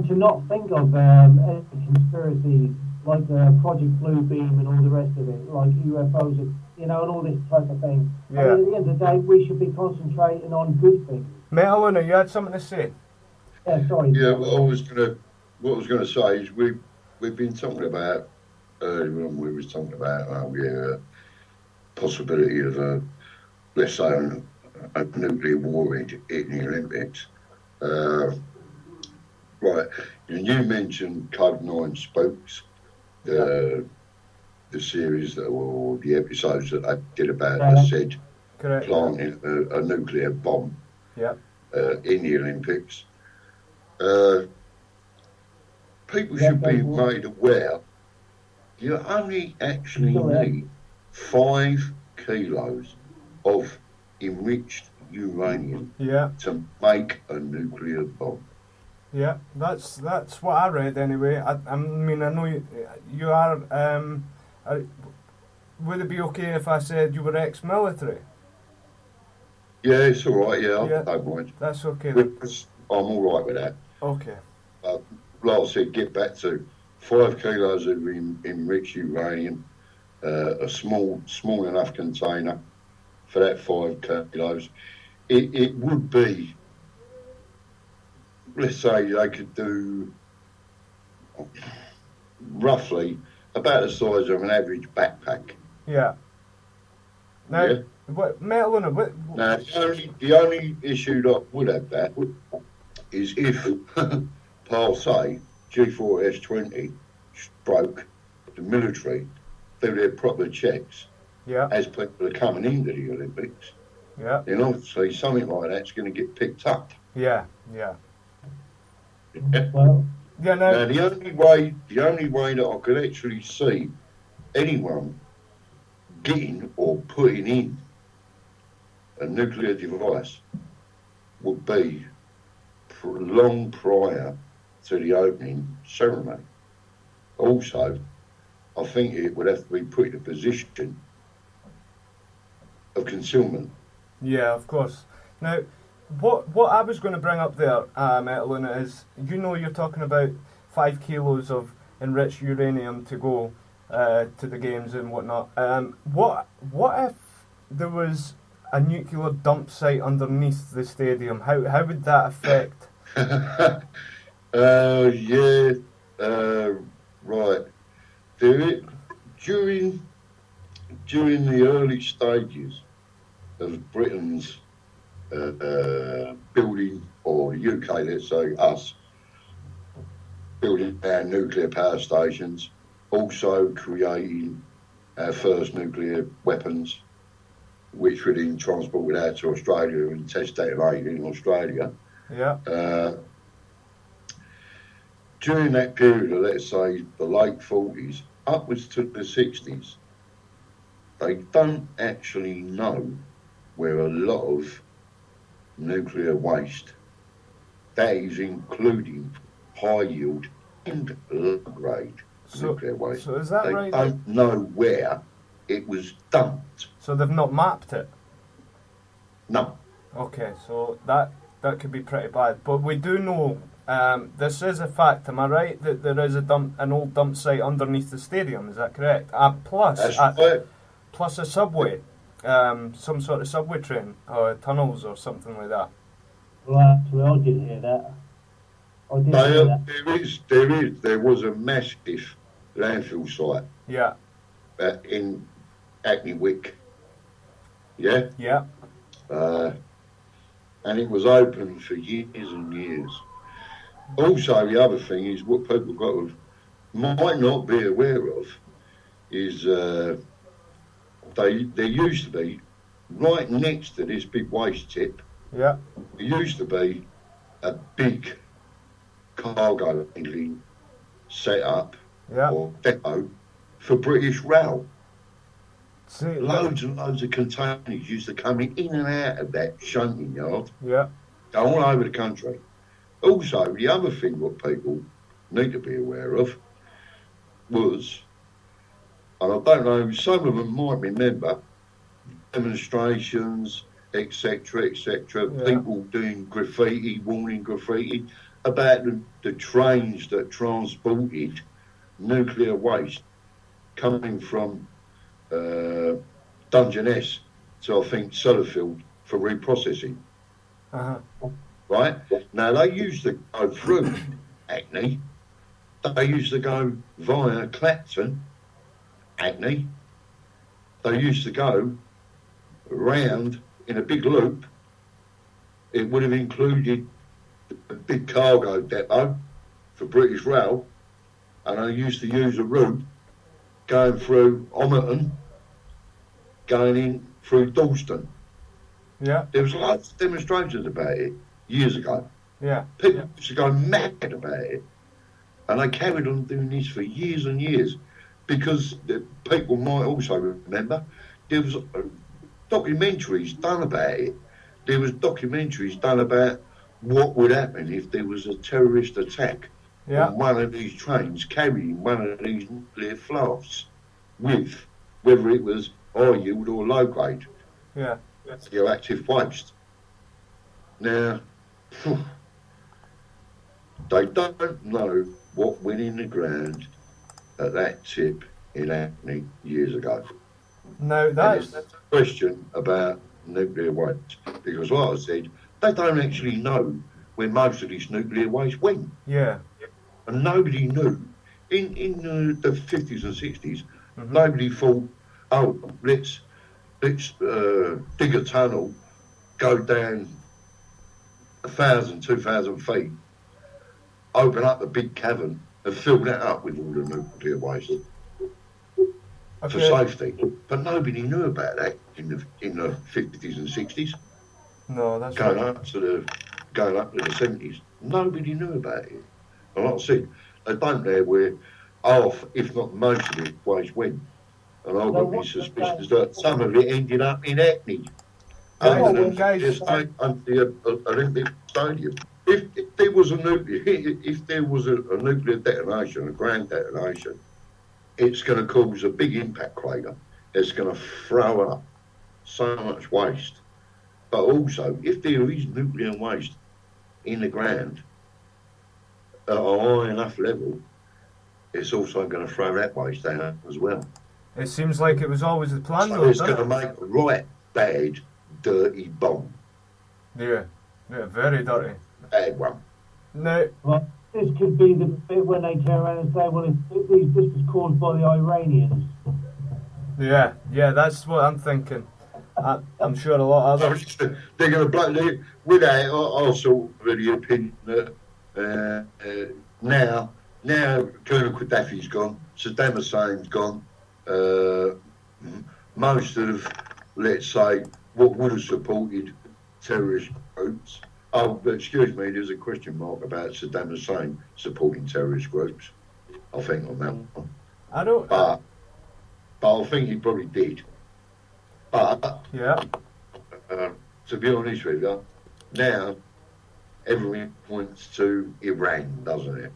to not think of any conspiracies like Project Bluebeam and all the rest of it, like UFOs, and all this type of thing. Yeah. I mean, at the end of the day, we should be concentrating on good things. Metaloona, you had something to say? Yeah, sorry. Yeah, what I was going to say is we've been talking about earlier on. We was talking about possibility of let's say a nuclear war in the Olympics. Right, and you mentioned Code 9 Spokes, the series or the episodes that they did about the said planting a nuclear bomb in the Olympics. People should be made aware you only actually need 5 kilos of enriched uranium to make a nuclear bomb. Yeah, that's what I read anyway. I mean, I know you are. Would it be okay if I said you were ex-military? Yeah, it's all right. Yeah, I don't mind. That's okay. I'm all right with that. Okay. Like I said, get back to 5 kilos of enriched uranium, a small enough container for that 5 kilos. It would be, let's say they could do roughly about the size of an average backpack. Yeah. Now, what, Metaloona, Now, the only issue that would have that is if, per se, G4S20 stroke the military do their proper checks as people are coming into the Olympics. Yeah. Then obviously something like that's going to get picked up. Yeah. Well, Now the only way that I could actually see anyone getting or putting in a nuclear device would be long prior to the opening ceremony. Also, I think it would have to be put in a position of concealment. Yeah, of course. Now, what I was going to bring up there, Metaloona, is you're talking about 5 kilos of enriched uranium to go to the games and whatnot. What if there was a nuclear dump site underneath the stadium? How would that affect? Yeah, right. There, during the early stages of Britain's building, or UK, let's say us, building our nuclear power stations, also creating our first nuclear weapons, which were then transported out to Australia and test detonated in Australia. Yeah. During that period of, let's say, the late 40s, upwards to the 60s, they don't actually know where a lot of nuclear waste, that is including high yield and low grade nuclear waste. So is that they right? They don't know where it was dumped. So they've not mapped it? No. Okay, so that could be pretty bad. But we do know, this is a fact, am I right, that there is an old dump site underneath the stadium, is that correct? Plus a subway, some sort of subway train, or tunnels or something like that. Well, actually, I did hear that. There was a massive landfill site. Yeah. In Hackney Wick. Yeah? Yeah. And it was open for years and years. Also, the other thing is what people might not be aware of is there used to be, right next to this big waste tip, yeah, there used to be a big cargo handling setup, yeah, or depot for British Rail. See, loads and loads of containers used to come in and out of that shunting yard, yeah, all over the country. Also, the other thing what people need to be aware of was, and I don't know, some of them might remember, demonstrations, etc., etc., yeah, people doing graffiti, warning graffiti about the trains that transported nuclear waste coming from Dungeness to, I think, Sellafield for reprocessing. uh-huh. Right? Now, they used to go through Hackney. They used to go via Clapton, Hackney. They used to go round in a big loop. It would have included a big cargo depot for British Rail, and they used to use a route going through Omerton, going in through Dalston. Yeah. There was lots of demonstrations about it years ago. Yeah. People used to go mad about it, and they carried on doing this for years and years, because people might also remember there was documentaries done about it. There was documentaries done about what would happen if there was a terrorist attack on one of these trains carrying one of these nuclear flasks with, whether it was high yield or low grade, radioactive waste. Now, they don't know what went in the ground at that tip in Hackney years ago. No, that's a question about nuclear waste, because like I said, they don't actually know where most of this nuclear waste went. Yeah. And nobody knew. In the 50s and 60s, nobody thought, oh, let's dig a tunnel, go down 1,000, 2,000 feet, open up a big cavern and fill that up with all the nuclear waste for safety. But nobody knew about that in the 50s and 60s. No, that's going up to the 70s. Nobody knew about it. And like I said, they don't know where half, if not most of it, waste went. And I've got these suspicions that some of it ended up in Hackney. The Olympic Stadium. If there was a nuclear detonation, a grand detonation, it's going to cause a big impact crater. It's going to throw up so much waste But also, if there is nuclear waste in the ground at a high enough level, it's also going to throw that waste out as well. It seems like it was always the plan, So though, it's doesn't going to it? make a right bad, dirty bomb. Yeah, very dirty. Bad one. No, Well, this could be the bit when they turn around and say, well, this was caused by the Iranians. yeah, that's what I'm thinking. I'm sure a lot of others. They're going to blow. With that, I sort of the opinion that now Colonel Gaddafi's gone, Saddam Hussein's gone. Most of, let's say, what would have supported terrorist groups. Oh, but excuse me, there's a question mark about Saddam Hussein supporting terrorist groups. I think on that one. I don't. But I think he probably did. But Yeah. to be honest with you, now everyone points to Iran, doesn't it?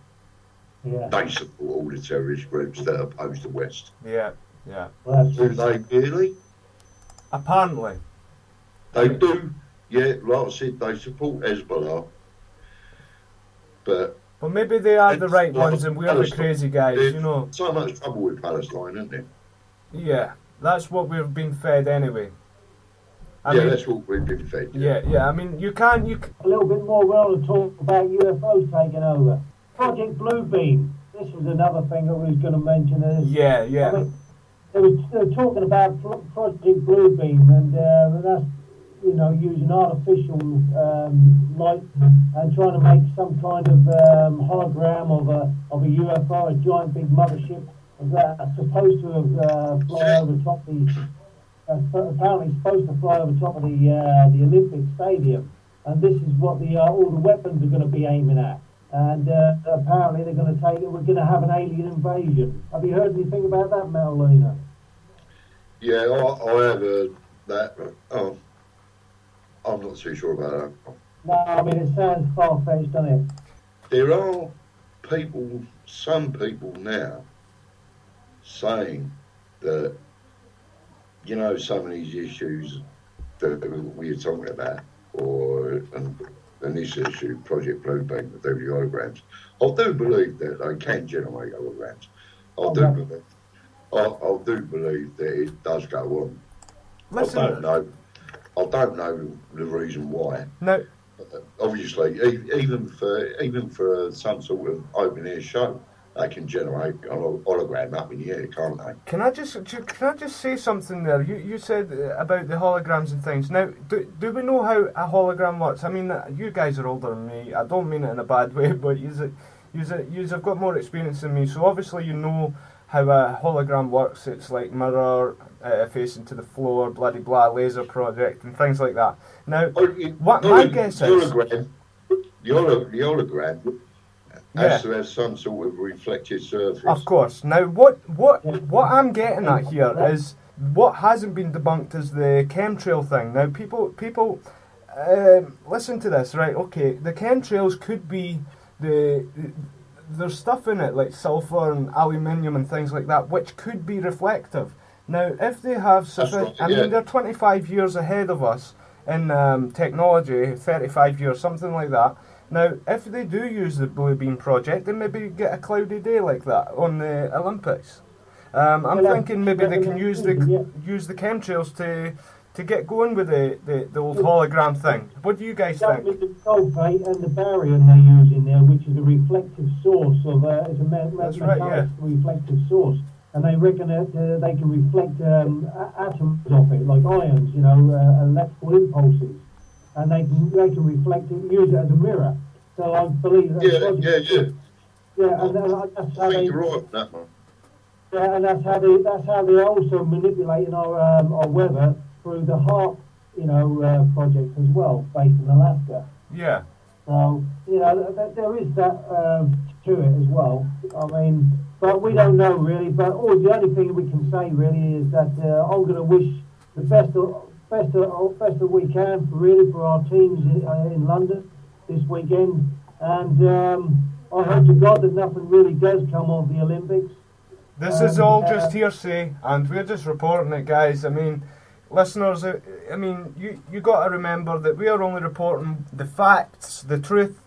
Yeah. They support all the terrorist groups that oppose the West. Yeah. Well, that's Do they really? Apparently. They do. Yeah, like I said, they support Hezbollah. But Well, maybe they are the right ones and we're the crazy guys, there's you know. so much trouble with Palestine, isn't there? Yeah, that's what we've been fed anyway. I Yeah, mean, that's what we've been fed. yeah. I mean, you can't. a little bit more. We want to talk about UFOs taking over. Project Bluebeam. This was another thing that we was going to mention. Yeah. I mean, they were talking about Project Bluebeam, and that's, you know, using artificial light and trying to make some kind of hologram of a UFO, a giant big mothership that's supposed to have fly over top the. Apparently supposed to fly over top of the Olympic Stadium, and this is what all the weapons are going to be aiming at. And apparently they're going to we're going to have an alien invasion. Have you heard anything about that, Metaloona? Yeah, I have heard that. Oh, I'm not too sure about that. No, I mean, it sounds far-fetched, doesn't it? There are some people now saying that, you know, some of these issues that we are talking about, and this issue, Project Bluebeam, the holograms, I do believe that they can generate holograms. I do believe that it does go on. Listen, I don't know the reason why. No. Obviously, even for some sort of open air show, they can generate a hologram up in the air, can't they? Can I just say something there? You said about the holograms and things. Now, do we know how a hologram works? I mean, you guys are older than me. I don't mean it in a bad way, but you've got more experience than me. So obviously you know how a hologram works. It's like mirror facing to the floor, bloody blah, laser project, and things like that. Now, my guess is the hologram has to have some sort of reflective surface. Of course. Now, what I'm getting at here is what hasn't been debunked is the chemtrail thing. Now, people, listen to this, right? Okay, the chemtrails could be there's stuff in it like sulfur and aluminium and things like that, which could be reflective. Now, if they have I mean, they're 25 years ahead of us in technology, 35 years, something like that. Now, if they do use the Bluebeam project, they maybe get a cloudy day like that on the Olympics. I'm thinking maybe they can use the chemtrails to get going with the old hologram thing. What do you guys think? With the sulfate and the barium they use in there, which is a reflective source of it's a metallic reflective source, and they reckon that they can reflect atoms off it, like ions, you know, electrical impulses. And they can reflect it, use it as a mirror. So I believe that. Yeah, and that's how they. You're right on that one. Yeah, and that's how they're also manipulating our weather through the HARP, you know, project as well, based in Alaska. Yeah. So you know there is that to it as well. I mean, but we don't know really. But the only thing we can say really is that I'm going to wish the best that we can for our teams in London this weekend, and I hope to God that nothing really does come of the Olympics. This is all just hearsay, and we're just reporting it, guys. I mean, listeners, I mean, you got to remember that we are only reporting the facts, the truth,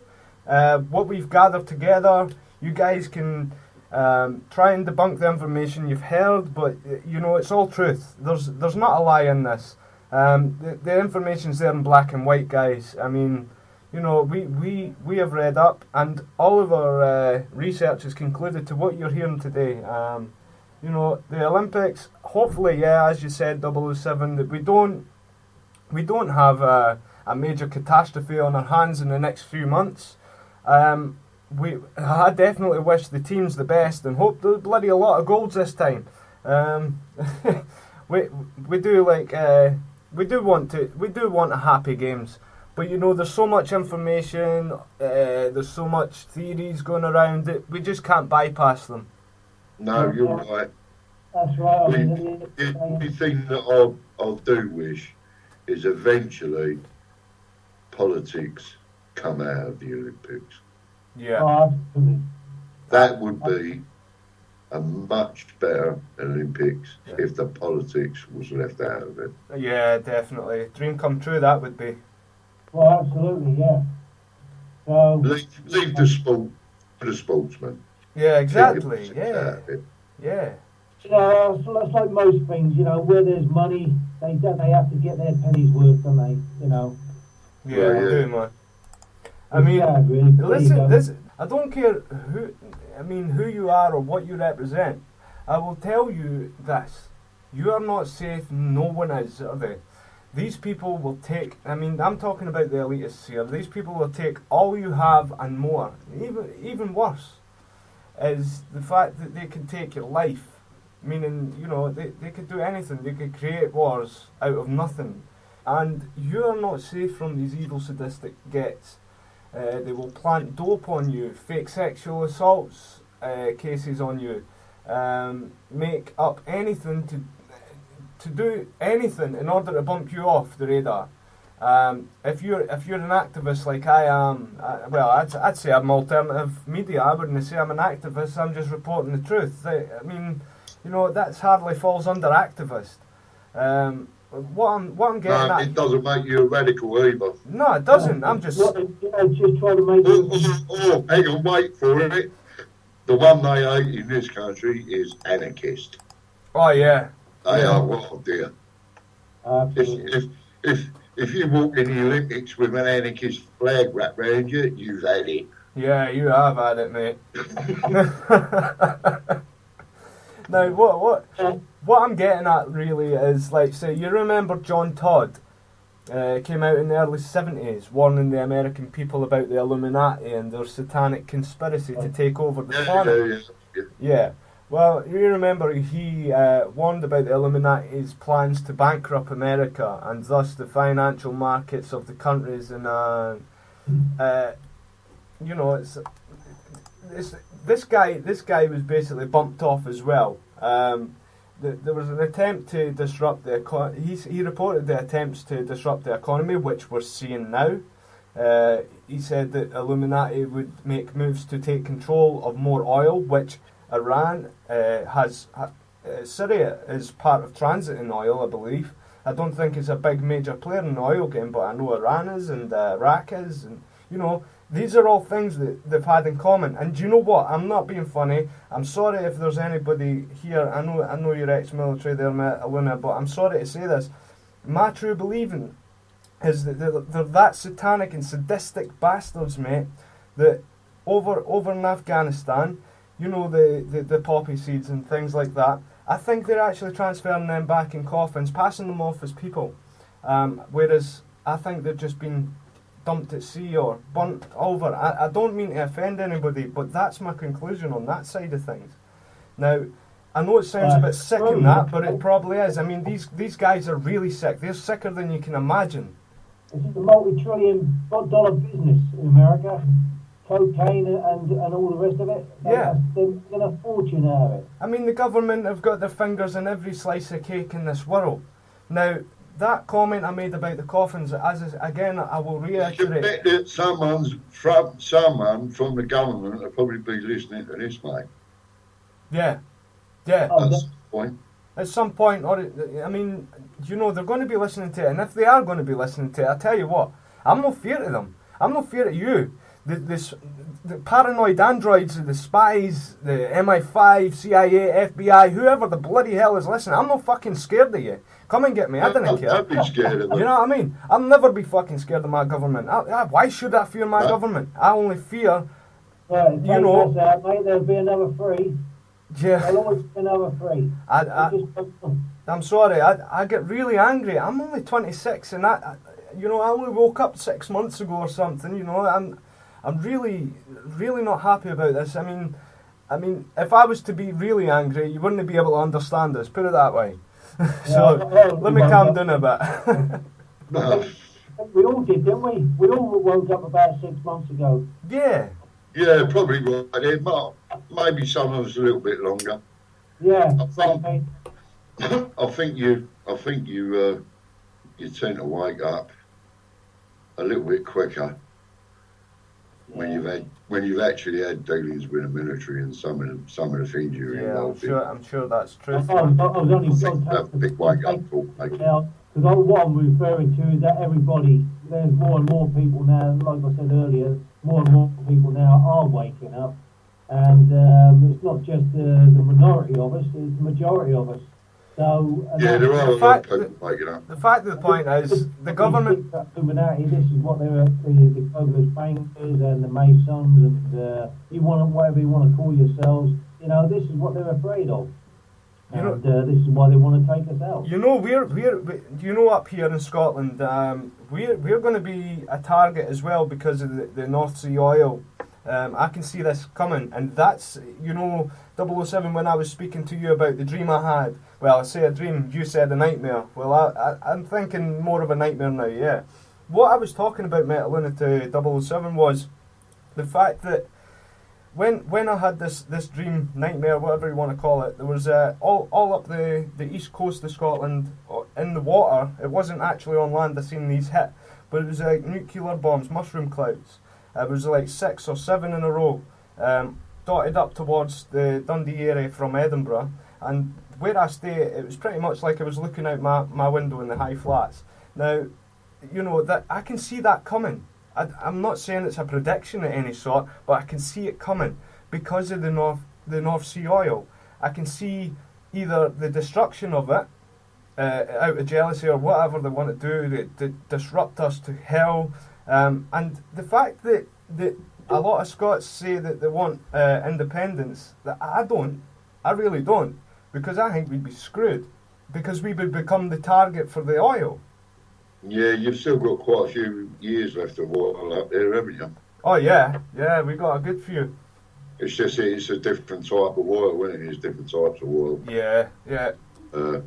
what we've gathered together. You guys can try and debunk the information you've heard, but you know it's all truth. There's not a lie in this. The information's there in black and white, guys. I mean, you know, we have read up, and all of our research has concluded to what you're hearing today. You know, the Olympics, hopefully, yeah, as you said, 007, that we don't have a major catastrophe on our hands in the next few months. I definitely wish the teams the best and hope there's bloody a lot of goals this time. we do want a happy games, but you know there's so much information, there's so much theories going around that we just can't bypass them. No, you're right. That's right. The only thing that I do wish is eventually politics come out of the Olympics. Yeah. Oh, absolutely. That would be a much better Olympics if the politics was left out of it. Yeah, definitely. Dream come true, that would be. Well, absolutely, yeah. So Leave the sport to the sportsman. Yeah, exactly. Yeah. Yeah. You know, it's like most things. You know, where there's money, they have to get their pennies worth, don't they? You know. Yeah, I do, man. I It's mean, sad, really, but there you go. listen. I don't care who you are or what you represent. I will tell you this: you are not safe. No one is, are they? These people will take. I mean, I'm talking about the elitists here. These people will take all you have and more. Even worse is the fact that they can take your life. Meaning, you know, they could do anything. They could create wars out of nothing. And you are not safe from these evil, sadistic gets. They will plant dope on you, fake sexual assaults cases on you, make up anything to do anything in order to bump you off the radar. If you're an activist like I am, I'd say I'm alternative media. I wouldn't say I'm an activist. I'm just reporting the truth. I mean, you know, that hardly falls under activist. What I'm getting at... it doesn't make you a radical either. No, it doesn't. I'm just... Just trying to make... Oh, hang on, wait for it. The one they hate in this country is anarchist. Oh, yeah. They are wild, dear. Absolutely. If you walk in the Olympics with an anarchist flag wrapped around you, you've had it. Yeah, you have had it, mate. Now, what I'm getting at really is, like, say, you remember John Todd came out in the early 70s warning the American people about the Illuminati and their satanic conspiracy to take over the planet. Yeah. Well, you remember he warned about the Illuminati's plans to bankrupt America and thus the financial markets of the countries, and you know, this guy was basically bumped off as well. There was an attempt to disrupt the economy. He reported the attempts to disrupt the economy, which we're seeing now. He said that Illuminati would make moves to take control of more oil, which Iran has. Syria is part of transiting oil, I believe. I don't think it's a big major player in the oil game, but I know Iran is and Iraq is, and you know, these are all things that they've had in common. And do you know what? I'm not being funny. I'm sorry if there's anybody here. I know you're ex-military there, Metaloona, but I'm sorry to say this. My true believing is that they're that satanic and sadistic bastards, mate, that over in Afghanistan, you know, the poppy seeds and things like that, I think they're actually transferring them back in coffins, passing them off as people. Whereas I think they've just been dumped at sea or burnt over. I don't mean to offend anybody, but that's my conclusion on that side of things. Now, I know it sounds a bit sick in that, but it probably is. I mean, these guys are really sick. They're sicker than you can imagine. This is a multi-trillion-dollar business in America. Cocaine and all the rest of it. Yeah. They're getting a fortune out of it. I mean, the government have got their fingers in every slice of cake in this world. Now, that comment I made about the coffins, again, I will reiterate. You can bet that someone from the government will probably be listening to this, mate. Yeah. Yeah. Oh, That's the point. at some point, or I mean, you know, they're going to be listening to it, and if they are going to be listening to it, I tell you what, I'm not fear of them. I'm not fear of you. The paranoid androids, the spies, the MI5, CIA, FBI, whoever the bloody hell is listening, I'm not fucking scared of you. Come and get me. I don't care. I'd be scared of them. You know what I mean? I'll never be fucking scared of my government. Why should I fear my government? I only fear, Well, you know. Out, mate, there'll be another 3. Yeah. There'll always be another 3. I'm sorry. I get really angry. I'm only 26, and I only woke up 6 months ago or something. You know, I'm really, really not happy about this. I mean, if I was to be really angry, you wouldn't be able to understand this. Put it that way. So let me calm down a bit. We all did, didn't we? We all woke up about 6 months ago. Yeah. Yeah, probably right. Maybe some of us a little bit longer. Yeah. I think you tend to wake up a little bit quicker when you've actually had dealings with the military and some of the things you're involved in. I'm sure that's true. I was only That's a big wake up call, mate. Now, because what I'm referring to is that there's more and more people now, like I said earlier, more and more people now are waking up. And it's not just the minority of us, it's the majority of us. So, yeah, there are a lot of people waking up. The fact of the point is, the government... Illuminati, this is what they're, the globalist bankers and the Masons and whatever you want to call yourselves, you know, this is what they're afraid of. And this is why they want to take us out. You know, we're up here in Scotland, we're going to be a target as well because of the North Sea oil. I can see this coming, and that's, you know, 007, when I was speaking to you about the dream I had. Well, I say a dream, you said a nightmare. Well, I'm thinking more of a nightmare now, yeah. What I was talking about, Metaloona, to 007 was the fact that when I had this dream, nightmare, whatever you want to call it, there was all up the east coast of Scotland, in the water. It wasn't actually on land I seen these hit, but it was like nuclear bombs, mushroom clouds. It was like 6 or 7 in a row, dotted up towards the Dundee area from Edinburgh. And where I stay, it was pretty much like I was looking out my window in the high flats. Now, you know, that I can see that coming. I'm not saying it's a prediction of any sort, but I can see it coming because of the North Sea oil. I can see either the destruction of it out of jealousy or whatever they want to do to disrupt us to hell. And the fact that a lot of Scots say that they want independence, that I really don't, because I think we'd be screwed, because we would become the target for the oil. Yeah, you've still got quite a few years left of oil up there, haven't you? Oh yeah, we got a good few. It's just it's a different type of oil, isn't it? It's different types of oil. Yeah. I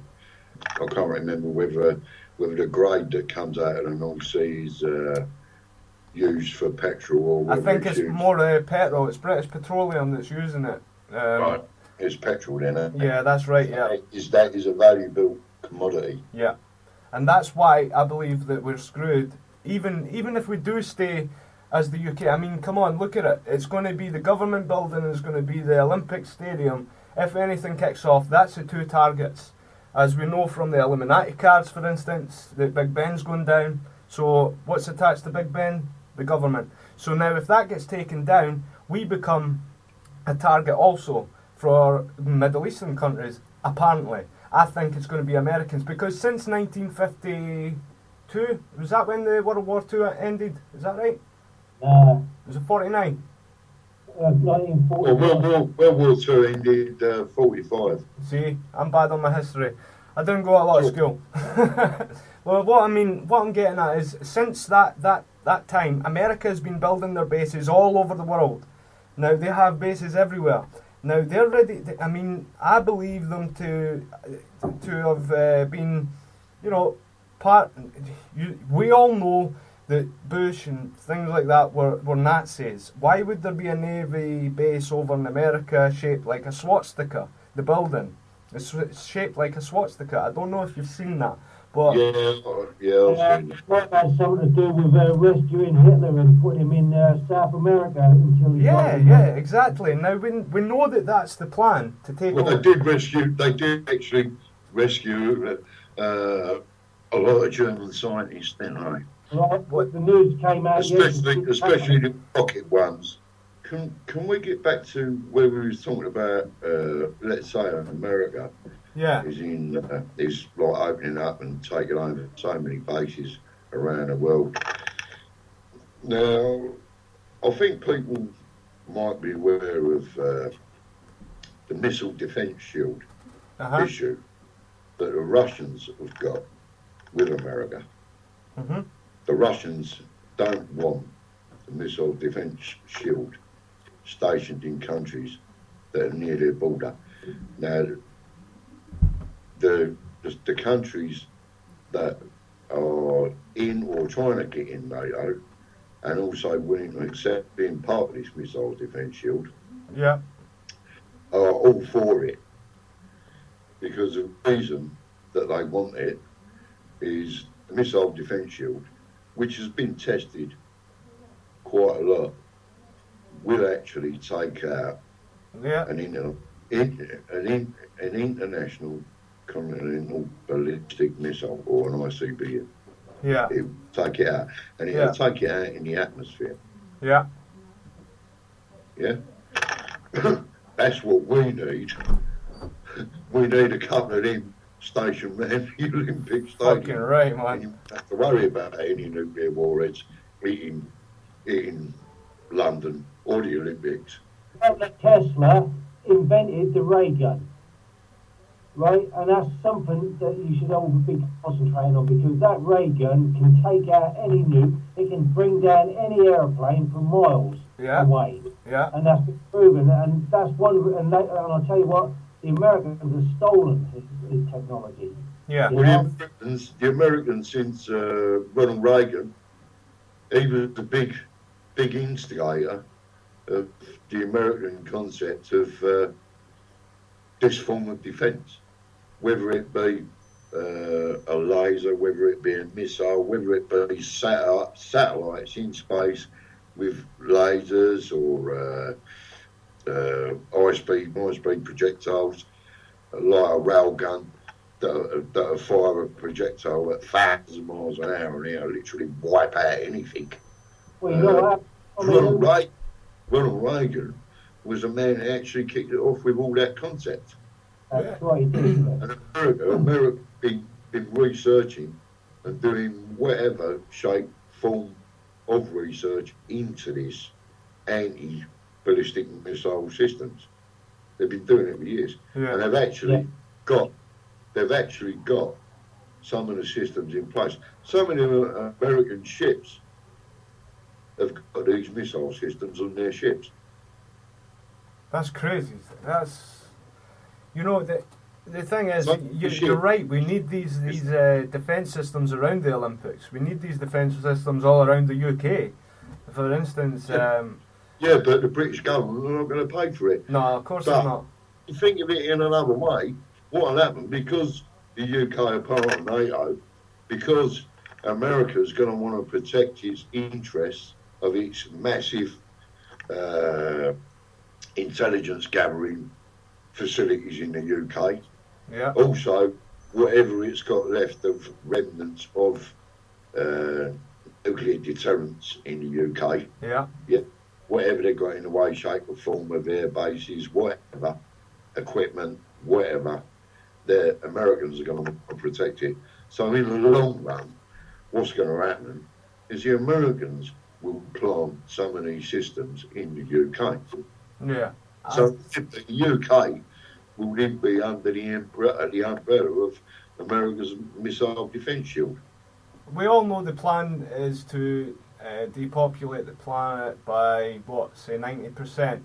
can't remember whether the grade that comes out of the North Sea is used for petrol or I think it's more petrol. It's British Petroleum that's using it. Right, it's petrol then, isn't it? Yeah, that's right. Yeah, that is a valuable commodity. Yeah, and that's why I believe that we're screwed. Even if we do stay as the UK, I mean, come on, look at it. It's going to be the government building. It's going to be the Olympic Stadium. If anything kicks off, that's the 2 targets. As we know from the Illuminati cards, for instance, that Big Ben's going down. So what's attached to Big Ben? The government. So now if that gets taken down, we become a target also for Middle Eastern countries, apparently. I think it's going to be Americans, because since 1952, was that when the World War II ended? Is that right? Was it 49? 1940. Well, World War II ended 45. See, I'm bad on my history. I didn't go to a lot of school. Well, what I'm getting at is, since that time, America has been building their bases all over the world. Now, they have bases everywhere. Now, they're ready. I believe them to have been, you know, we all know that Bush and things like that were Nazis. Why would there be a Navy base over in America shaped like a swastika? The building is shaped like a swastika. I don't know if you've seen that. But that has something to do with rescuing Hitler and putting him in South America until he exactly. Now we know that that's the plan to take. Well, over. they did rescue a lot of German scientists, didn't they? Right, what the news came out Especially the rocket ones. Can we get back to where we was talking about, let's say, America is like opening up and taking over so many bases around the world. Now, I think people might be aware of the missile defense shield issue that the Russians have got with America. The Russians don't want the missile defense shield stationed in countries that are near their border. Now, the countries that are in or trying to get in NATO and also willing to accept being part of this missile defence shield are all for it, because the reason that they want it is the missile defence shield, which has been tested quite a lot, will actually take out an international continental ballistic missile, or an ICBM. Yeah. It'll take it out, and it'll take it out in the atmosphere. Yeah. Yeah. That's what we need. We need a couple of them stationed around the Olympic Stadium. Fucking right, man. And you don't have to worry about any nuclear warheads hitting London or the Olympics. Tesla invented the ray gun, right? And that's something that you should all be concentrating on, because that ray gun can take out any nuke. It can bring down any airplane from miles away. Yeah. And that's been proven. And that's one. And I'll tell you what, the Americans have stolen his technology. Yeah. Well, the Americans since Ronald Reagan, he was the big instigator of the American concept of this form of defence, whether it be a laser, whether it be a missile, whether it be satellites in space with lasers or high-speed projectiles, like a rail gun that fire a projectile at thousands of miles an hour and it'll literally wipe out anything. Well, you know Ronald Reagan was a man that actually kicked it off with all that concept. That's right. And America been researching and doing whatever shape, form of research into this anti-ballistic missile systems. They've been doing it for years, and they've actually got some of the systems in place. Some of the American ships have got these missile systems on their ships. That's crazy. That's, you know, the thing is, you're right. We need these defence systems around the Olympics. We need these defence systems all around the UK. For instance, yeah, but the British government are not going to pay for it. No, of course they're not. You think of it in another way, what will happen, because the UK are part of NATO, because America's going to want to protect its interests of its massive intelligence gathering facilities in the UK. Yeah. Also, whatever it's got left of remnants of nuclear deterrence in the UK. Yeah. Yeah. Whatever they've got in the way, shape or form of air bases, whatever, equipment, whatever, the Americans are going to want to protect it. So in the long run, what's going to happen is the Americans will plant some of these systems in the UK. Yeah. So the UK will then be under the umbrella of America's missile defence shield. We all know the plan is to depopulate the planet by, say 90%.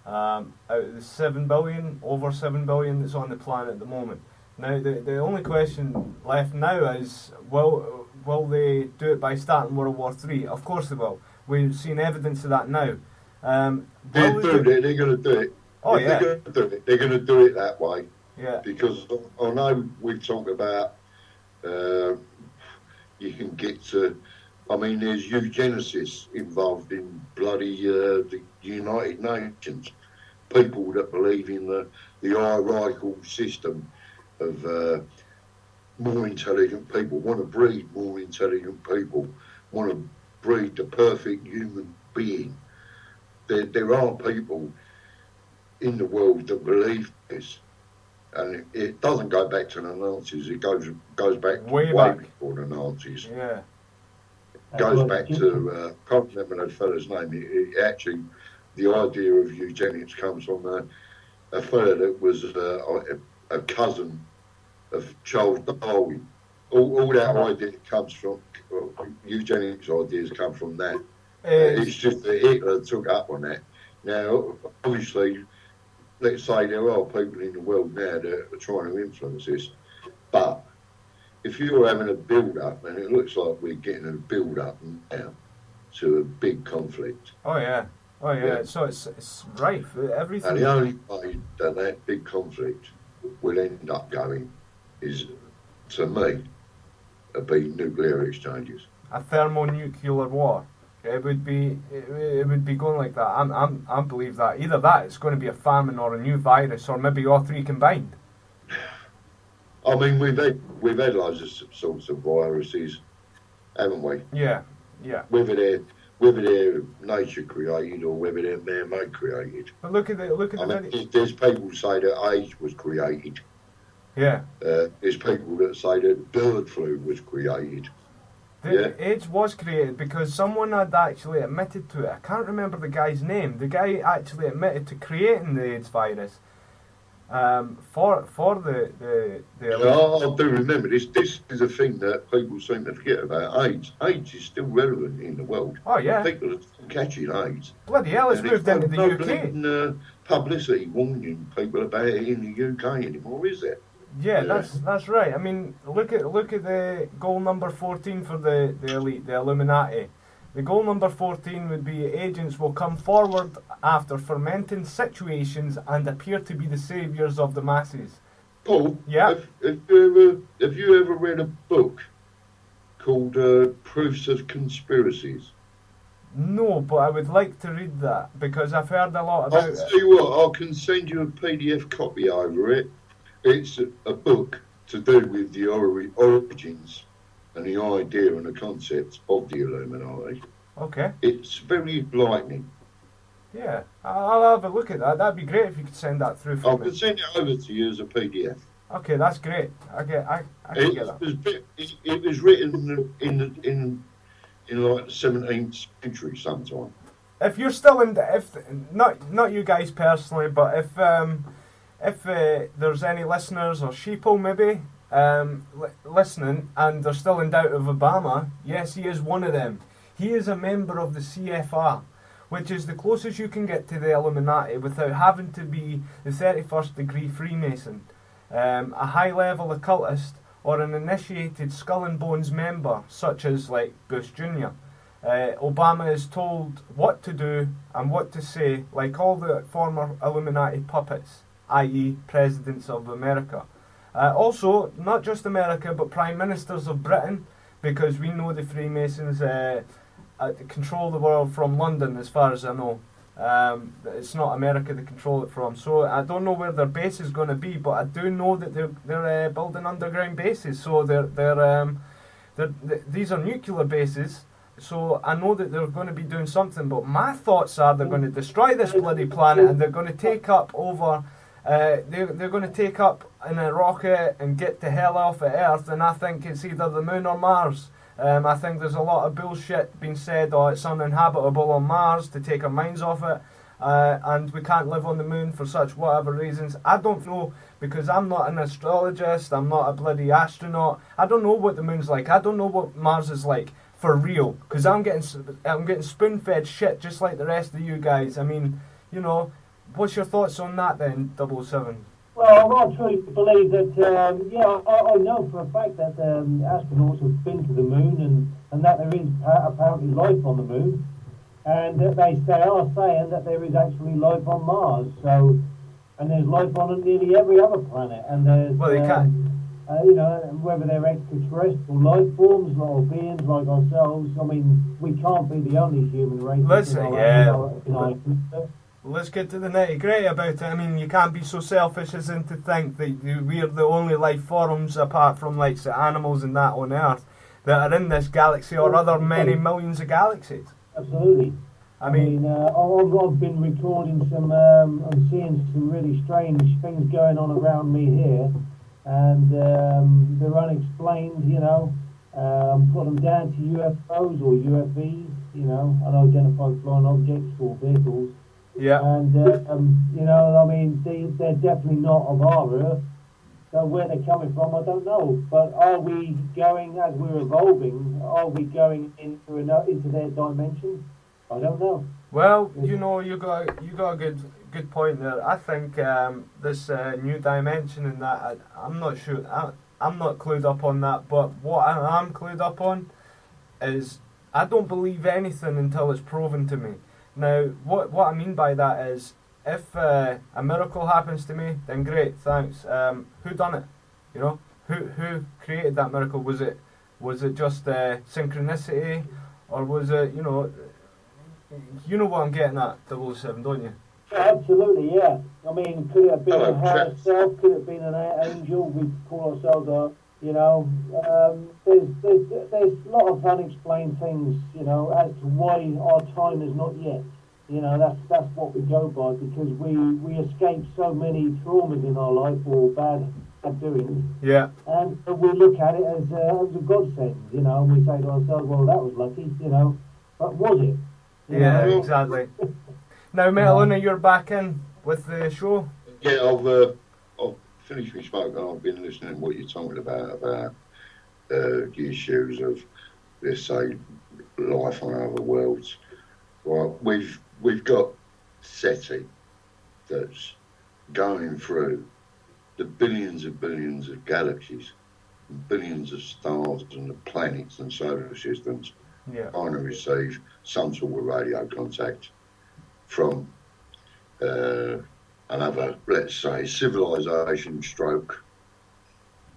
Out of the 7 billion, over 7 billion that's on the planet at the moment. Now, the only question left now is, will they do it by starting World War III? Of course they will. We've seen evidence of that now. They're going to do it. Oh, yeah. They're going to do it that way. Yeah. Because I know we've talked about you can get to, I mean, there's eugenicists involved in bloody the United Nations. People that believe in the hierarchical system of more intelligent people, want to breed more intelligent people, want to breed the perfect human being. There are people in the world that believe this, and it doesn't go back to the Nazis. It goes back way before the Nazis. Yeah, it goes back to can't remember that fella's name. It actually, the idea of eugenics comes from a fella that was a cousin of Charles Darwin. All that idea comes from eugenics ideas come from that. It's just that Hitler took up on that. Now, obviously, let's say there are people in the world now that are trying to influence this, but if you're having a build-up, and it looks like we're getting a build-up now to a big conflict. Oh yeah. So it's rife. Everything. And the only way that big conflict will end up going is, to me, be nuclear exchanges. A thermonuclear war. It would be going like that. I believe that either that it's going to be a famine or a new virus, or maybe all three combined. I mean, we've had loads of sorts of viruses, haven't we? Yeah. Whether they're nature created or whether they're man-made created. But look at the. There's people who say that AIDS was created. Yeah. There's people that say that bird flu was created. AIDS was created because someone had actually admitted to it. I can't remember the guy's name. The guy actually admitted to creating the AIDS virus for the. I do remember this. This is a thing that people seem to forget about. AIDS. AIDS is still relevant in the world. Oh yeah. People are still catching AIDS. Bloody hell! It's moved into the UK. Publicity warning people about it in the UK anymore, is there? Yeah, that's right. I mean, look at the goal number 14 for the elite, the Illuminati. The goal number 14 would be agents will come forward after fermenting situations and appear to be the saviours of the masses. Paul, yeah. Have you ever read a book called Proofs of Conspiracies? No, but I would like to read that because I've heard a lot about it. I'll tell you what, I can send you a PDF copy over it. It's a book to do with the origins and the idea and the concepts of the Illuminati. Okay. It's very enlightening. Yeah, I'll have a look at that. That'd be great if you could send that through for me. I can send it over to you as a PDF. Okay, that's great. I can get that. It was written in like the 17th century sometime. If you're still not you guys personally, but if there's any listeners or sheeple maybe listening and they're still in doubt of Obama, yes, he is one of them. He is a member of the CFR, which is the closest you can get to the Illuminati without having to be the 31st degree Freemason, a high-level occultist, or an initiated Skull and Bones member, such as like Bush Jr. Obama is told what to do and what to say, like all the former Illuminati puppets, i.e. presidents of America. Also, not just America, but prime ministers of Britain, because we know the Freemasons control the world from London, as far as I know. It's not America they control it from. So I don't know where their base is going to be, but I do know that they're building underground bases. So these are nuclear bases. So I know that they're going to be doing something. But my thoughts are they're going to destroy this bloody planet and they're going to take up over. They're going to take up in a rocket and get to hell off of Earth, and I think it's either the moon or Mars. I think there's a lot of bullshit being said, it's uninhabitable on Mars to take our minds off it, and we can't live on the moon for such whatever reasons. I don't know, because I'm not an astrologist, I'm not a bloody astronaut. I don't know what the moon's like, I don't know what Mars is like for real, because I'm getting spoon-fed shit just like the rest of you guys. I mean, you know. What's your thoughts on that then, 007? Well, I truly believe that, I know for a fact that astronauts have been to the moon and that there is apparently life on the moon, and that they are saying that there is actually life on Mars. So, and there's life on nearly every other planet, and there's whether they're extraterrestrial life forms or beings like ourselves. I mean, we can't be the only human race. Listen, let's get to the nitty-gritty about it. I mean, you can't be so selfish as in to think that we're the only life forms, apart from like the animals and that on Earth, that are in this galaxy or other many millions of galaxies. Absolutely. I mean, I've been recording some, I'm seeing some really strange things going on around me here, and they're unexplained, you know. Put them down to UFOs or UFVs, you know, unidentified flying objects or vehicles. yeah. And, you know, I mean, they're definitely not of our Earth. So where they're coming from, I don't know. But are we going, as we're evolving, are we going into their dimension? I don't know. Well, you know, you got a good point there. I think this new dimension and that, I'm not sure. I'm not clued up on that. But what I am clued up on is I don't believe anything until it's proven to me. Now, what I mean by that is, if a miracle happens to me, then great, thanks. Who done it? You know, who created that miracle? Was it just synchronicity, or was it, you know what I'm getting at, 007, don't you? Absolutely, yeah. I mean, could it have been a higher self? Could it have been an angel? We call ourselves a, you know. There's a lot of unexplained things, you know, as to why our time is not yet. You know, that's what we go by, because we escape so many traumas in our life or bad doings. Yeah. And we look at it as a godsend, you know, and we say to ourselves, well, that was lucky, you know, but was it? Yeah, exactly. Now, Metaloona, you're back in with the show? Yeah, I've finished my smoke and I've been listening to what you're talking about the issues of, let's say, life on other worlds. Well, we've got SETI that's going through the billions of galaxies, billions of stars and the planets and solar systems, trying to receive some sort of radio contact from another, let's say, civilization stroke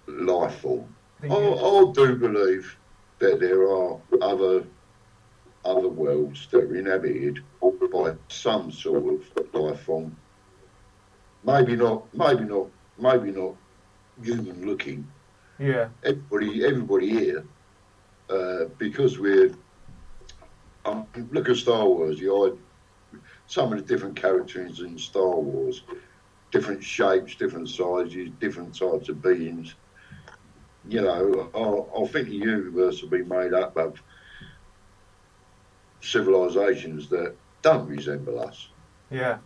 life form. I do believe that there are other worlds that are inhabited by some sort of life form. Maybe not human looking. Yeah. Everybody here, because we're look at Star Wars. Some of the different characters in Star Wars, different shapes, different sizes, different types of beings. You know, I think the universe will be made up of civilizations that don't resemble us. Yeah.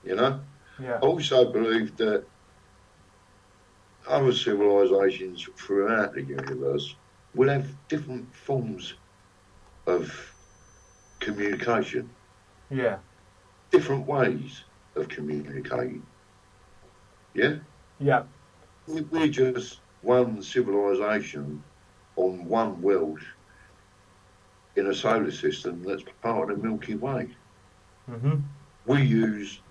You know? Yeah. I also believe that other civilizations throughout the universe will have different forms of communication. Yeah. Different ways of communicating. Yeah? Yeah. We're just one civilization on one world in a solar system that's part of the Milky Way. Mm-hmm. We use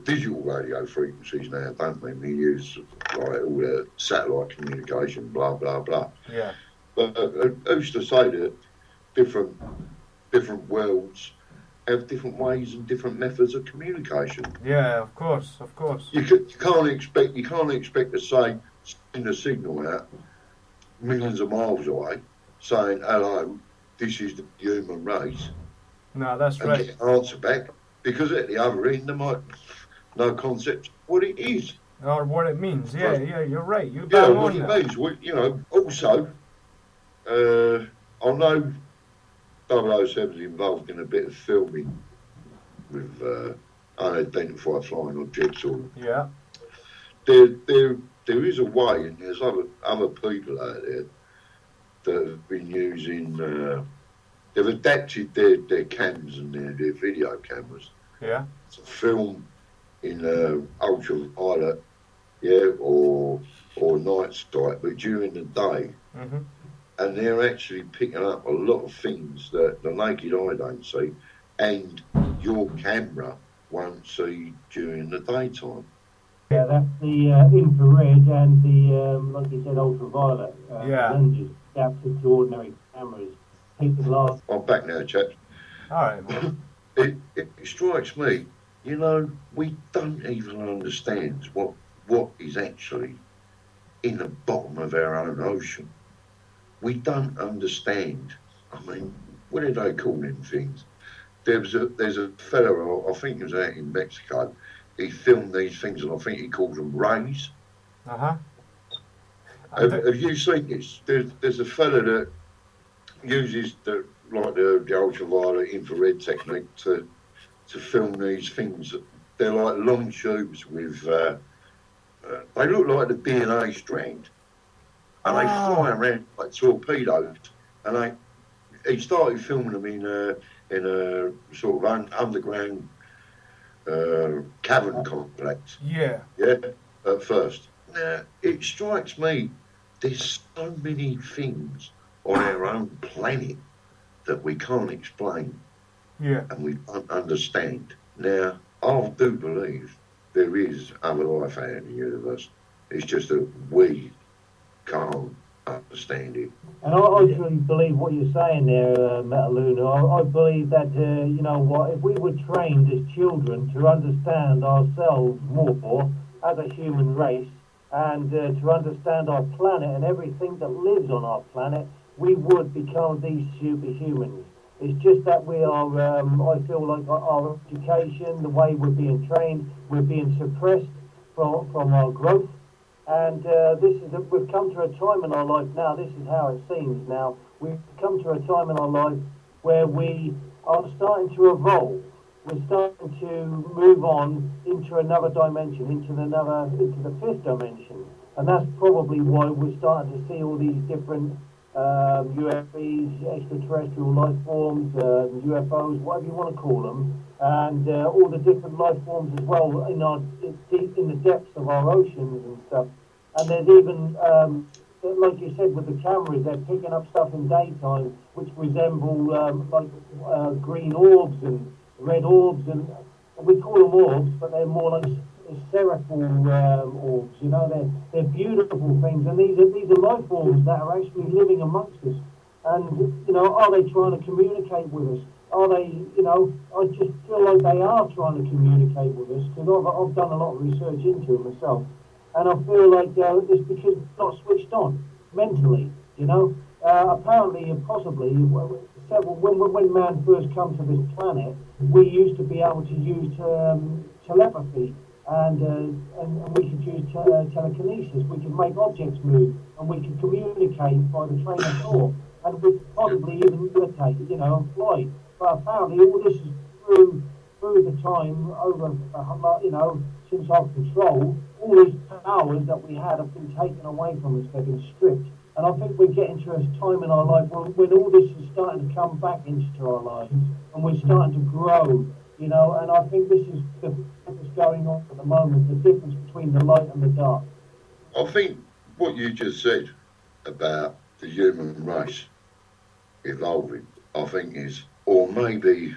digital radio frequencies now, don't we? We use like all the satellite communication, blah blah blah. Yeah. But who's to say that different worlds have different ways and different methods of communication? Yeah, of course. You can't expect to say send a signal out millions of miles away, saying hello, this is the human race. No, that's and right. Get an answer back, because at the other end there might no concept of what it is or what it means. Yeah, you're right. You're yeah, bang what on it there. means. You know, also, I know 007's involved in a bit of filming with unidentified flying objects. Or yeah. There is a way, and there's other people out there that have been using. They've adapted their cams and their video cameras. Yeah. To film in ultraviolet, or night sight, but during the day. Mm-hmm. And they're actually picking up a lot of things that the naked eye don't see, and your camera won't see during the daytime. Yeah, that's the infrared and the, like you said, ultraviolet lenses adapted to ordinary cameras. I'm back now, chaps. All right, man. it strikes me, you know, we don't even understand what is actually in the bottom of our own ocean. We don't understand. I mean, what do they call them things? There's a fellow, I think he was out in Mexico. He filmed these things, and I think he calls them rays. Uh-huh. Have you seen this? There's a fella that uses the ultraviolet infrared technique to film these things. They're like long tubes with they look like the DNA strand, and they fly around like torpedoes. And he started filming them in a sort of underground cavern complex. Yeah. Yeah, at first. Now it strikes me there's so many things on our own planet that we can't explain. Yeah. And we don't understand. Now, I do believe there is other life out in the universe. It's just that we can't understand it. And I truly believe what you're saying there, Metaloona. I believe that, you know what, if we were trained as children to understand ourselves more as a human race, and to understand our planet and everything that lives on our planet, we would become these superhumans. It's just that we are, I feel like our education, the way we're being trained, we're being suppressed from our growth. And we've come to a time in our life now, this is how it seems now, we've come to a time in our life where we are starting to evolve. We're starting to move on into another dimension, into the fifth dimension. And that's probably why we're starting to see all these different UFOs, extraterrestrial life forms, UFOs, whatever you want to call them, and all the different life forms as well deep in the depths of our oceans and stuff. And there's even, like you said, with the cameras, they're picking up stuff in daytime which resemble green orbs and red orbs, and we call them orbs, but they're more like spherical orbs. You know, they're beautiful things, and these are life forms that are actually living amongst us. And you know, are they trying to communicate with us? Are they? You know, I just feel like they are trying to communicate with us, because I've done a lot of research into it myself, and I feel like it's because it's not switched on mentally. You know, apparently, possibly, when man first come to this planet, we used to be able to use telepathy, and we could use telekinesis. We could make objects move, and we could communicate by the train of thought, and we could possibly even imitate, you know, and fly. But apparently, all this is through the time over, you know, since our control, all these powers that we had have been taken away from us. They've been stripped. And I think we're getting to a time in our life when all this is starting to come back into our lives, and we're starting to grow, you know, and I think this is what's going on at the moment, the difference between the light and the dark. I think what you just said about the human race evolving, I think is, or maybe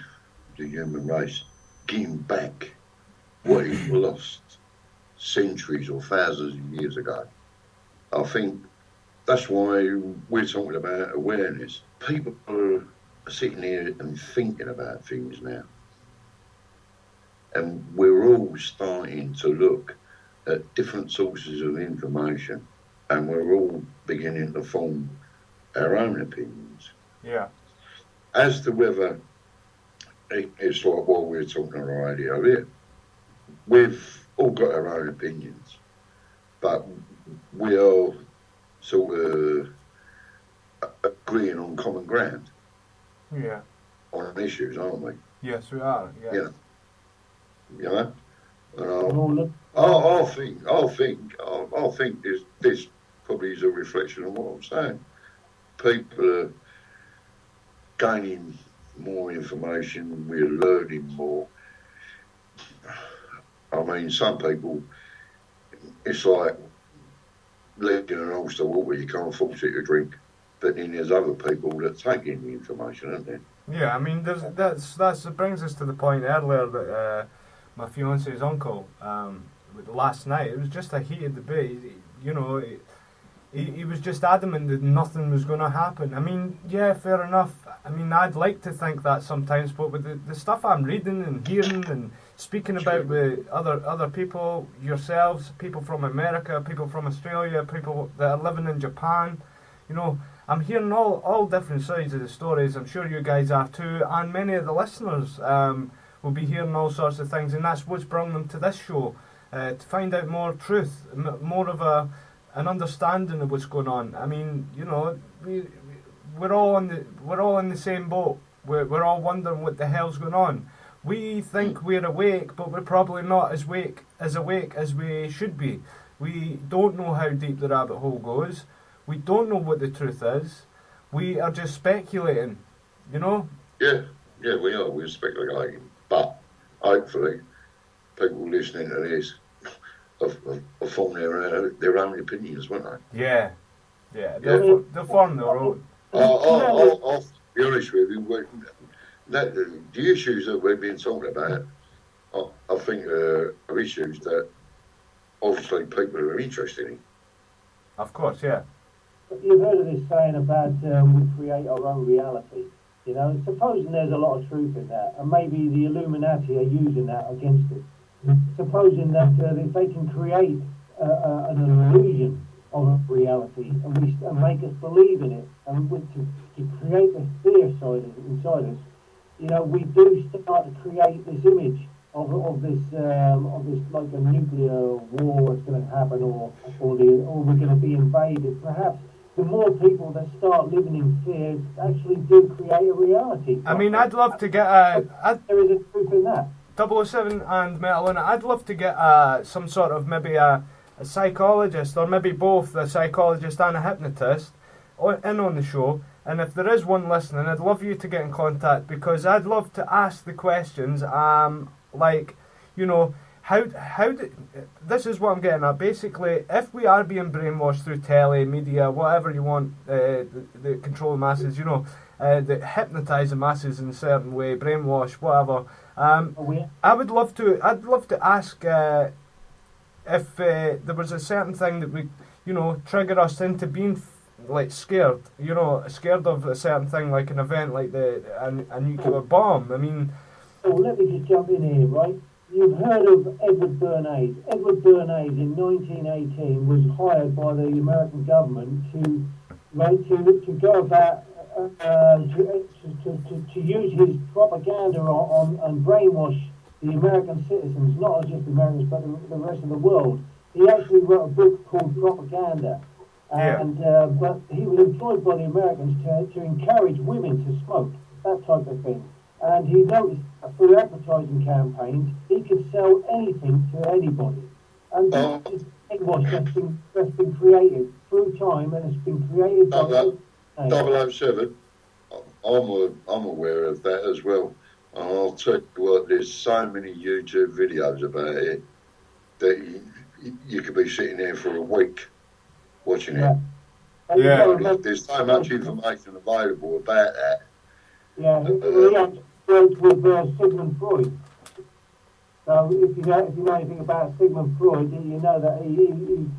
the human race getting back what it lost centuries or thousands of years ago. I think that's why we're talking about awareness. People are sitting here and thinking about things now. And we're all starting to look at different sources of information, and we're all beginning to form our own opinions. Yeah. As to whether it's like what we're talking on the radio here, we've all got our own opinions, but we are sort of agreeing on common ground. Yeah. On issues, aren't we? Yes, we are. Yeah. Yeah. You know, and I think this probably is a reflection of what I'm saying. People are gaining more information. We're learning more. I mean, some people, it's like leading an horse to water. You can't force it to drink. But then there's other people that take in the information, aren't there? Yeah, I mean, that brings us to the point earlier that my fiance's uncle, last night, it was just a heated debate. You know, he was just adamant that nothing was going to happen. I mean, yeah, fair enough. I mean, I'd like to think that sometimes, but with the stuff I'm reading and hearing and speaking about with other people, yourselves, people from America, people from Australia, people that are living in Japan, you know, I'm hearing all different sides of the stories. I'm sure you guys are too, and many of the listeners will be hearing all sorts of things, and that's what's brought them to this show, to find out more truth, more of an understanding of what's going on. I mean, you know, we're all in the same boat. We're all wondering what the hell's going on. We think we're awake, but we're probably not as awake as we should be. We don't know how deep the rabbit hole goes. We don't know what the truth is. We are just speculating, you know? Yeah, we are. We're speculating. But hopefully, people listening to this will form their own opinions, won't they? Yeah. They'll form their own. I'll be honest with you. The issues that we've been talking about, I think are issues that obviously people are interested in. Of course, yeah. You've heard of this saying about we create our own reality. You know, supposing there's a lot of truth in that, and maybe the Illuminati are using that against it. Supposing that if they can create an illusion of reality and make us believe in it, and to create the fear side inside us, you know, we do start to create this image of this like a nuclear war that's going to happen, or we're going to be invaded. Perhaps the more people that start living in fear actually do create a reality. I mean, I'd love to get there is a truth in that. 007 and Metaloona, I'd love to get some sort of maybe a psychologist, or maybe both a psychologist and a hypnotist in on the show. And if there is one listening, I'd love you to get in contact, because I'd love to ask the questions, like, you know, this is what I'm getting at. Basically, if we are being brainwashed through telly, media, whatever you want, the control the masses, you know, the hypnotise the masses in a certain way, brainwash, whatever. I'd love to ask if there was a certain thing that would, you know, trigger us into being like scared, you know, scared of a certain thing, like an event like a nuclear bomb. I mean, let me just jump in here, right? You've heard of Edward Bernays. Edward Bernays in 1918 was hired by the American government to go about to use his propaganda on and brainwash the American citizens, not just Americans but the rest of the world. He actually wrote a book called Propaganda, and but he was employed by the Americans to encourage women to smoke, that type of thing. And he noticed that through advertising campaigns, he could sell anything to anybody. And this is brainwash that's been created through time, and it's been created by 007. I'm aware of that as well. And I'll tell you what, there's so many YouTube videos about it that you could be sitting there for a week watching it. Yeah. There's so much information available about that. Yeah, he actually worked with Sigmund Freud. So if you know anything about Sigmund Freud, you know that he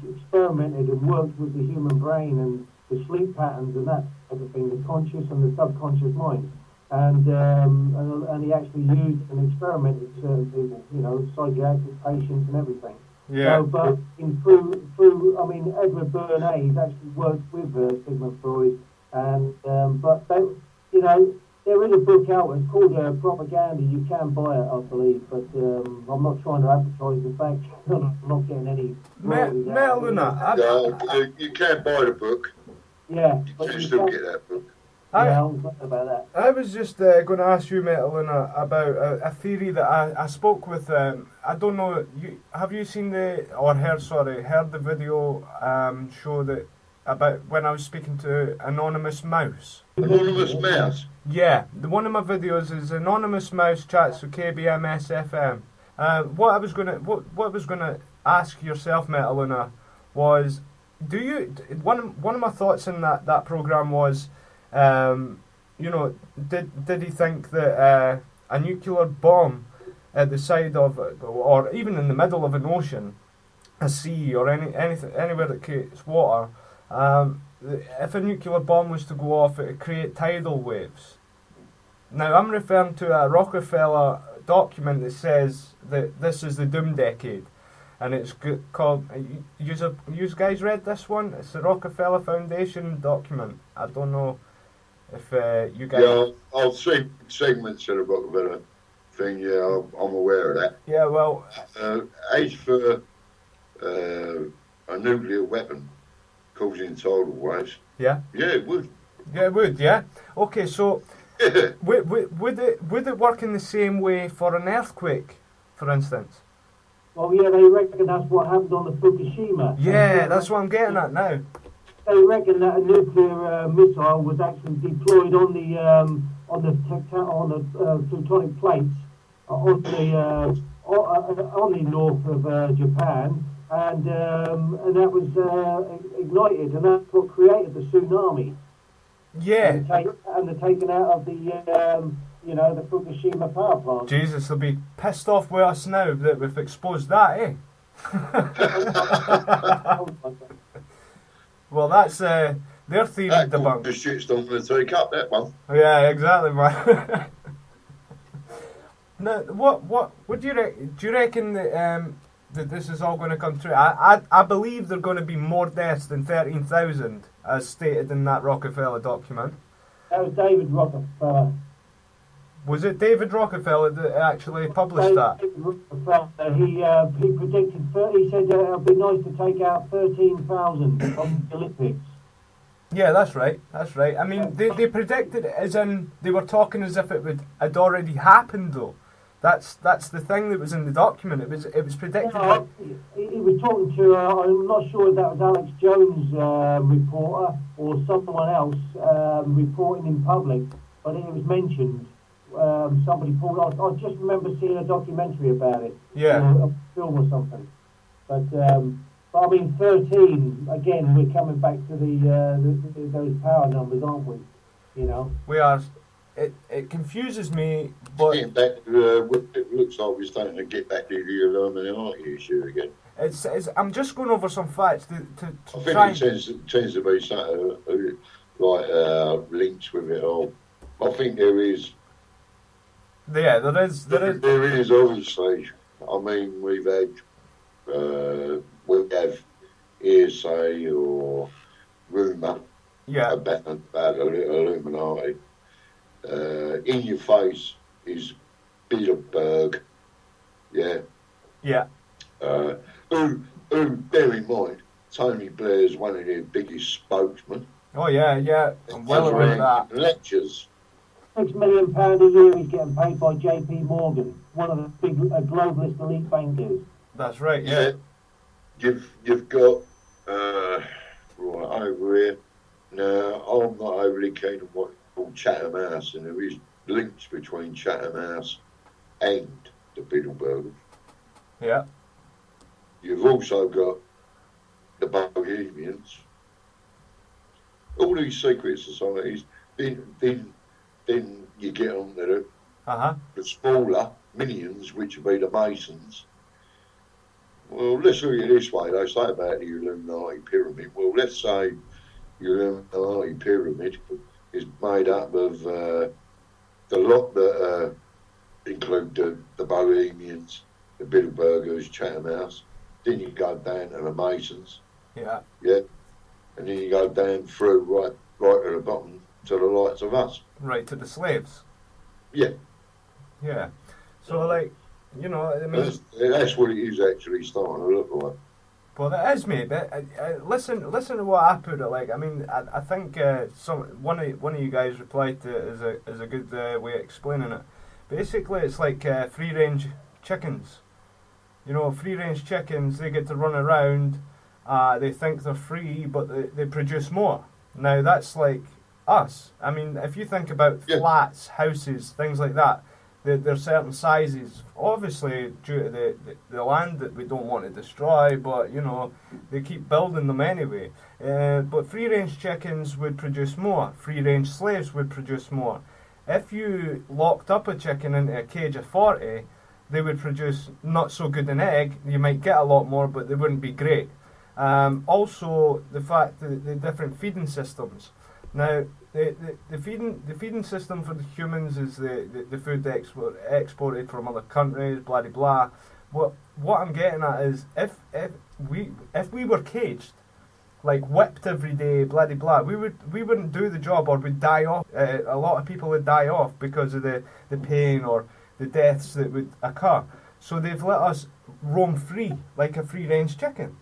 experimented and worked with the human brain and the sleep patterns and that type of thing, the conscious and the subconscious mind. And he actually used and experimented with certain people, you know, psychiatric patients and everything. Yeah. So, but through, I mean, Edward Bernays actually worked with Sigmund Freud, and but they, you know, there is a book out. It's called Propaganda. You can buy it, I believe, but I'm not trying to advertise the fact. I'm not getting any. Metaloona, you can buy the book. Yeah, you but can you still can't. get that book. Yeah, I'm glad about that. I was just going to ask you, Metaloona, about a theory that I spoke with. I don't know. Have you seen heard the video show that about when I was speaking to Anonymous Mouse? Anonymous Mouse. Yeah, one of my videos is Anonymous Mouse chats with KBMS FM. What I was gonna ask yourself, Metaloona, was one of my thoughts in that program was, you know, did he think that a nuclear bomb at the side of, or even in the middle of an ocean, a sea, or anywhere that creates water, If a nuclear bomb was to go off, it would create tidal waves. Now, I'm referring to a Rockefeller document that says that this is the doom decade, and it's called. You guys read this one? It's the Rockefeller Foundation document. I don't know if you guys. Yeah, I've seen segments of the Rockefeller thing. Yeah, I'm aware of that. Yeah, well. As for a nuclear weapon causing tidal waves. Yeah. Yeah, it would. Yeah, it would. Yeah. Okay, so. Would it work in the same way for an earthquake, for instance? Well, yeah, they reckon that's what happened on the Fukushima. Yeah, that's what I'm getting at now. They reckon that a nuclear missile was actually deployed on the plutonic plates on the north of Japan, and that was ignited, and that's what created the tsunami. Yeah. And they're taken out of the the Fukushima power plant. Jesus, they'll be pissed off with us now that we've exposed that, eh? Well, that's their theory debunked. The shit's not going to take up that one. Yeah, exactly, man. Now, what do you reckon? Do you reckon that that this is all going to come true? I believe there are going to be more deaths than 13,000, as stated in that Rockefeller document. That was David Rockefeller. Was it David Rockefeller that actually published that? He predicted. He said it would be nice to take out 13,000 of the Olympics. Yeah, that's right. That's right. I mean, they predicted it as in they were talking as if had already happened, though. That's the thing that was in the document. It was predicted. No, he was talking to. I'm not sure if that was Alex Jones, reporter, or someone else reporting in public, but it was mentioned. Somebody pulled off. I just remember seeing a documentary about it. Yeah. A film or something. But I mean, 13. Again, we're coming back to those power numbers, aren't we? You know. We are. It confuses me, but Getting back, it looks like we're starting to get back to the Illuminati issue again. it's I'm just going over some facts to I think try. it tends to be something like links with it all. I think there is. Yeah, there is. There is obviously. I mean, we have hearsay or rumour about the Illuminati. In your face is Bilderberg. Yeah. Yeah. Who bear in mind, Tony Blair's one of their biggest spokesmen. Oh yeah. I'm well aware of that. Lectures. £6 million a year he's getting paid by JP Morgan, one of the big globalist elite bankers. That's right. Yeah. You've got right over here. Now I'm not overly keen on what's called Chatham House, and there is links between Chatham House and the Bilderbergers. Yeah. You've also got the Bohemians. All these secret societies. Then you get on to the smaller minions, which would be the Masons. Well, let's look at it this way. They say about the Illuminati pyramid. Well, let's say the Illuminati pyramid is made up of the lot that include the Bohemians, the Bilderbergers, Chatham House. Then you go down to the Masons. Yeah. Yeah. And then you go down through right to the bottom to the likes of us. Right, to the slaves. Yeah. Yeah. So, like, you know, I mean... That's what it is actually starting to look like. Well, it is, mate. But, listen to what I put it like. I mean, I think one of you guys replied to it as a good way of explaining it. Basically, it's like free-range chickens. You know, free-range chickens, they get to run around. They think they're free, but they produce more. Now, that's like us. I mean, if you think about flats, houses, things like that, they're certain sizes, obviously due to the land that we don't want to destroy, but, you know, they keep building them anyway. But free-range chickens would produce more. Free-range slaves would produce more. If you locked up a chicken into a cage of 40, they would produce not so good an egg. You might get a lot more, but they wouldn't be great. Also, the fact that the different feeding systems. Now, the feeding system for the humans is the food exported from other countries, blah blah blah. What I'm getting at is if we were caged, like whipped every day, blah blah, we wouldn't do the job, or we'd die off. A lot of people would die off because of the pain or the deaths that would occur. So they've let us roam free like a free range chicken.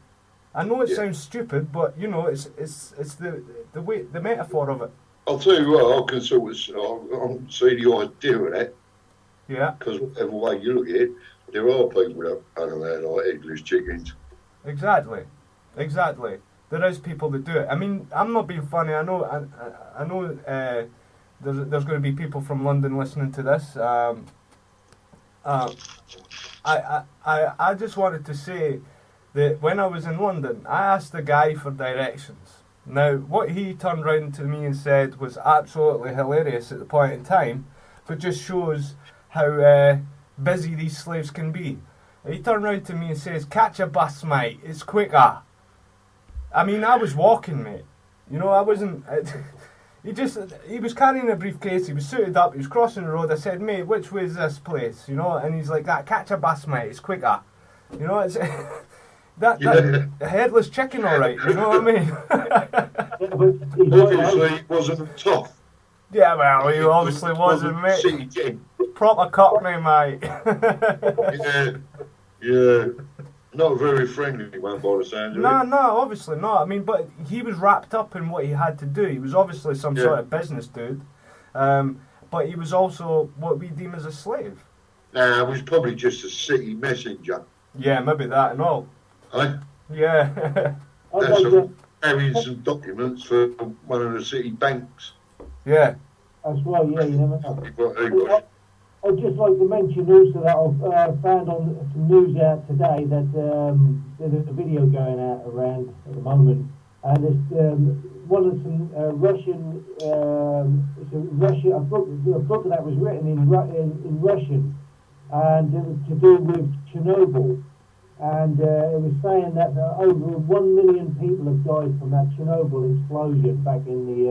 I know it sounds stupid, but you know it's the way, the metaphor of it. I'll tell you what, I can sort of see the idea of that. Yeah. Because whatever way you look at it, there are people that run around like eggless chickens. Exactly. There is people that do it. I mean, I'm not being funny. I know. There's going to be people from London listening to this. I just wanted to say that when I was in London, I asked the guy for directions. Now, what he turned round to me and said was absolutely hilarious at the point in time, but just shows how busy these slaves can be. He turned round to me and says, "Catch a bus, mate, it's quicker." I mean, I was walking, mate. You know, I wasn't... He was carrying a briefcase, he was suited up, he was crossing the road. I said, "Mate, which way is this place?" You know, and he's like, "Catch a bus, mate, it's quicker." You know, it's... That headless chicken, all right. You know what I mean? Obviously, it wasn't tough. Yeah, well, he obviously wasn't, mate. Proper cockney, mate. Yeah. Not a very friendly one by the sound of it. No, obviously not. I mean, but he was wrapped up in what he had to do. He was obviously some sort of business dude, but he was also what we deem as a slave. Nah, it was probably just a city messenger. Yeah, maybe that and all. Eh? Yeah. That's carrying some documents for one of the city banks. Yeah. That's right, yeah, you never know. I'd just like to mention also that I've found on some news out today that there's a video going out around at the moment, and it's one of some Russian, it's a book that was written in Russian, and it was to do with Chernobyl. And it was saying that over 1 million people have died from that Chernobyl explosion back in the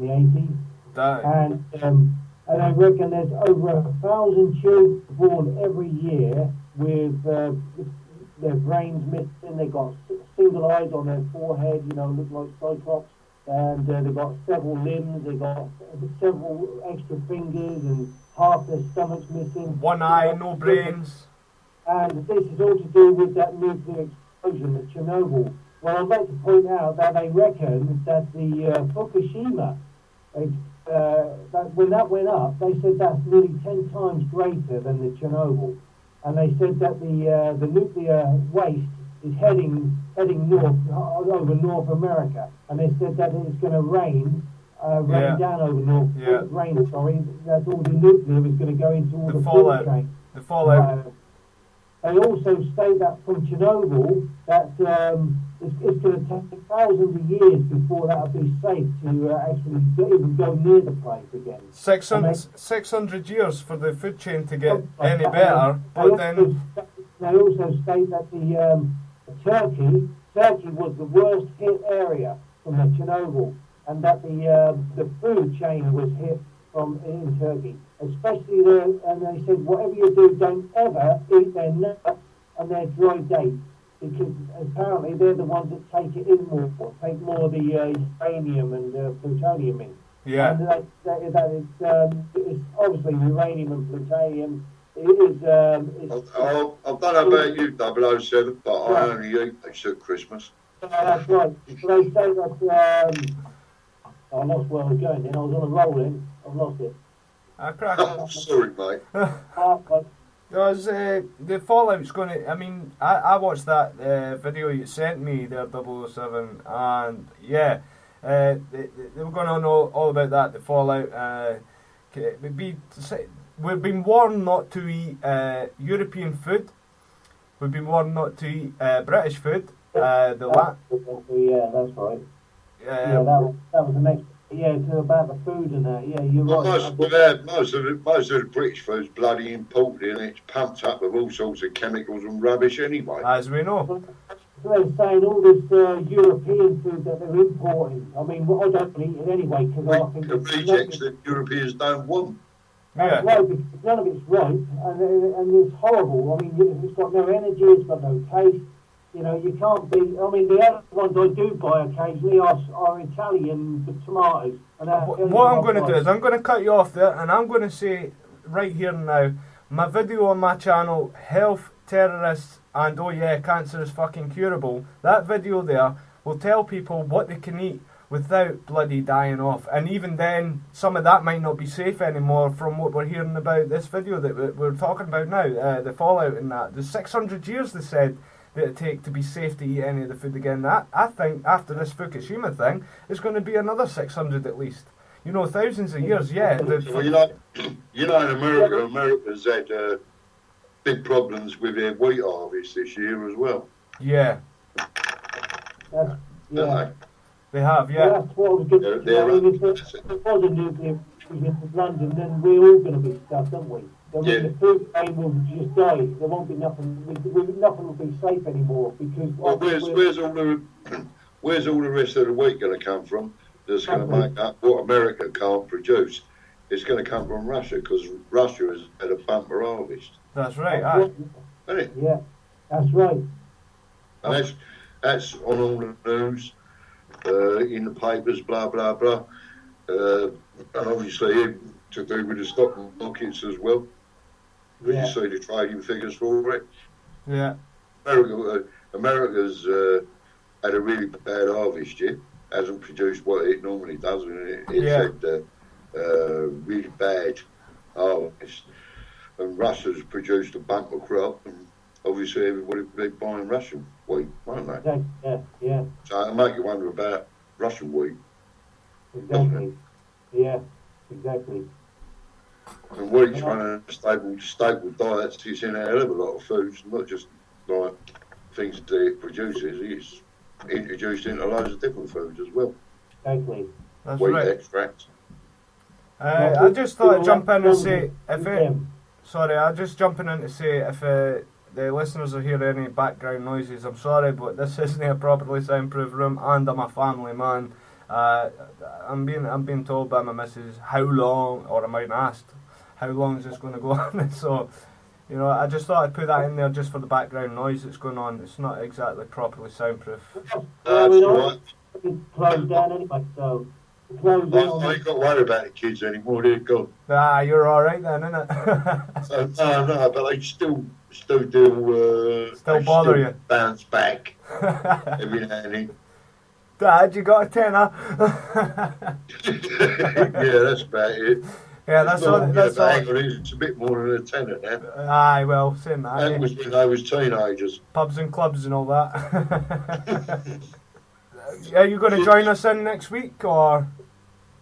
80s. And I reckon there's over 1,000 children born every year with their brains missing. They've got single eyes on their forehead, you know, look like Cyclops. And they've got several limbs, they've got several extra fingers, and half their stomach's missing. One eye, no brains. And this is all to do with that nuclear explosion at Chernobyl. Well, I'd like to point out that they reckon that the Fukushima, that when that went up, they said that's nearly 10 times greater than the Chernobyl. And they said that the nuclear waste is heading north over North America. And they said that it's going to rain down over North. That's all the nuclear is going to go into all the food chain. The fallout. They also state that from Chernobyl that it's going to take thousands of years before that will be safe to actually even go near the place again. 600 years for the food chain to get any better. But then they also state that the Turkey was the worst hit area from the Chernobyl, and that the food chain was hit in Turkey, especially and they said whatever you do, don't ever eat their nuts and their dry dates, because apparently they're the ones that take it in more, take more of the uranium and plutonium in. Yeah. And it's obviously uranium and plutonium. I don't know about you, 007, but I only eat those at Christmas. That's right. So they say that I lost where I was going then. I was on a roll then. I've lost it. Oh, sorry, mate. Because the fallout's going to... I mean, I watched that video you sent me there, 007, and yeah, they were going on all about that, the fallout. We've been warned not to eat European food. We've been warned not to eat British food. Yeah, that's right. Yeah, that was the next... Yeah, it's about the food and that. Yeah, you're right. Most of the British food's bloody imported, and it's pumped up with all sorts of chemicals and rubbish anyway. As we know. So they're saying all this European food that they're importing. I mean, well, I don't eat it anyway because I think The rejects that Europeans don't want. that's right, because none of it's right, and it's horrible. I mean, it's got no energy, it's got no taste. You know, you can't be. I mean, the other ones I do buy occasionally are Italian tomatoes. And what I'm going to do is I'm going to cut you off there, and I'm going to say right here and now, my video on my channel, Health Terrorists and oh yeah, cancer is fucking curable. That video there will tell people what they can eat without bloody dying off. And even then, some of that might not be safe anymore from what we're hearing about this video that we're talking about now, the fallout in that. There's 600 years, they said, that it take to be safe to eat any of the food again. That, I think, after this Fukushima thing, it's going to be another 600 at least. You know, thousands of years, yeah. Well, you know, in America's had big problems with their wheat harvest this year as well. Yeah. Yeah. They have, yeah. That's what was good. If there was a nuclear in London, then we're all going to be stuck, aren't we? Then the food chain will just die. There won't be nothing. Nothing will be safe anymore because. Well, where's all the rest of the wheat going to come from? That's going to make up what America can't produce. It's going to come from Russia because Russia has had a bumper harvest. That's right. Isn't it? Yeah, that's right. And that's on all the news, in the papers, blah blah blah, and obviously to do with the stock markets as well. You see the trading figures for it. Yeah. America's had a really bad harvest year. Hasn't produced what it normally does. It's had really bad harvest. And Russia's produced a bumper crop, and obviously everybody will be buying Russian wheat, won't they? Yeah. So it'll make you wonder about Russian wheat. Exactly. Yeah, exactly. And wheat's one of the staple diets. It's in a hell of a lot of foods, not just like things that it produces. It's introduced into loads of different foods as well. Exactly. That's wheat right. extracts. I just thought I'd jump in and say, I just jumping in to say if the listeners will hear any background noises, I'm sorry, but this isn't a properly soundproof room, and I'm a family man. I'm being told by my missus how long, or I'm being asked how long is this going to go on. So, you know, I just thought I'd put that in there just for the background noise that's going on. It's not exactly properly soundproof. That's right. It's closed down anyway, so. I ain't got to worry about the kids anymore, dear God. You're alright then, innit? So, no, but they still do. Still bother you. Bounce back every now and then. Dad, you got a tenner? Yeah, that's about it. Yeah, that's all. It's a bit more than a tenner now. Aye, well, same that. That was when they was teenagers. Pubs and clubs and all that. Are you going to join us in next week, or?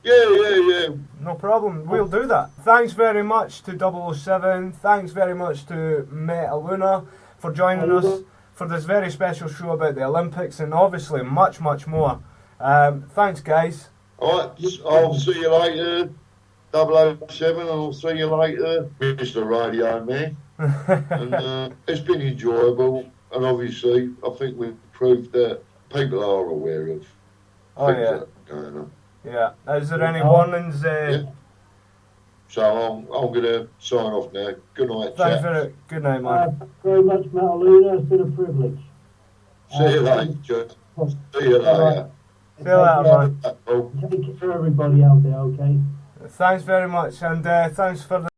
Yeah. No problem, we'll do that. Thanks very much to 007, thanks very much to Metaloona for joining us for this very special show about the Olympics, and obviously much more. Thanks, guys. Alright, I'll see you later, 007, I'll see you later, Mr. Radio Man. And it's been enjoyable, and obviously I think we've proved that people are aware of things that are going on. Yeah. Is there any warnings? So I'm going to sign off now. Good night, Thanks chaps. Good night, man. Very much, Metaloona. It's been a privilege. See you later, Joe. See you later. See you later, man. Take care, everybody out there, okay? Thanks very much, and thanks for the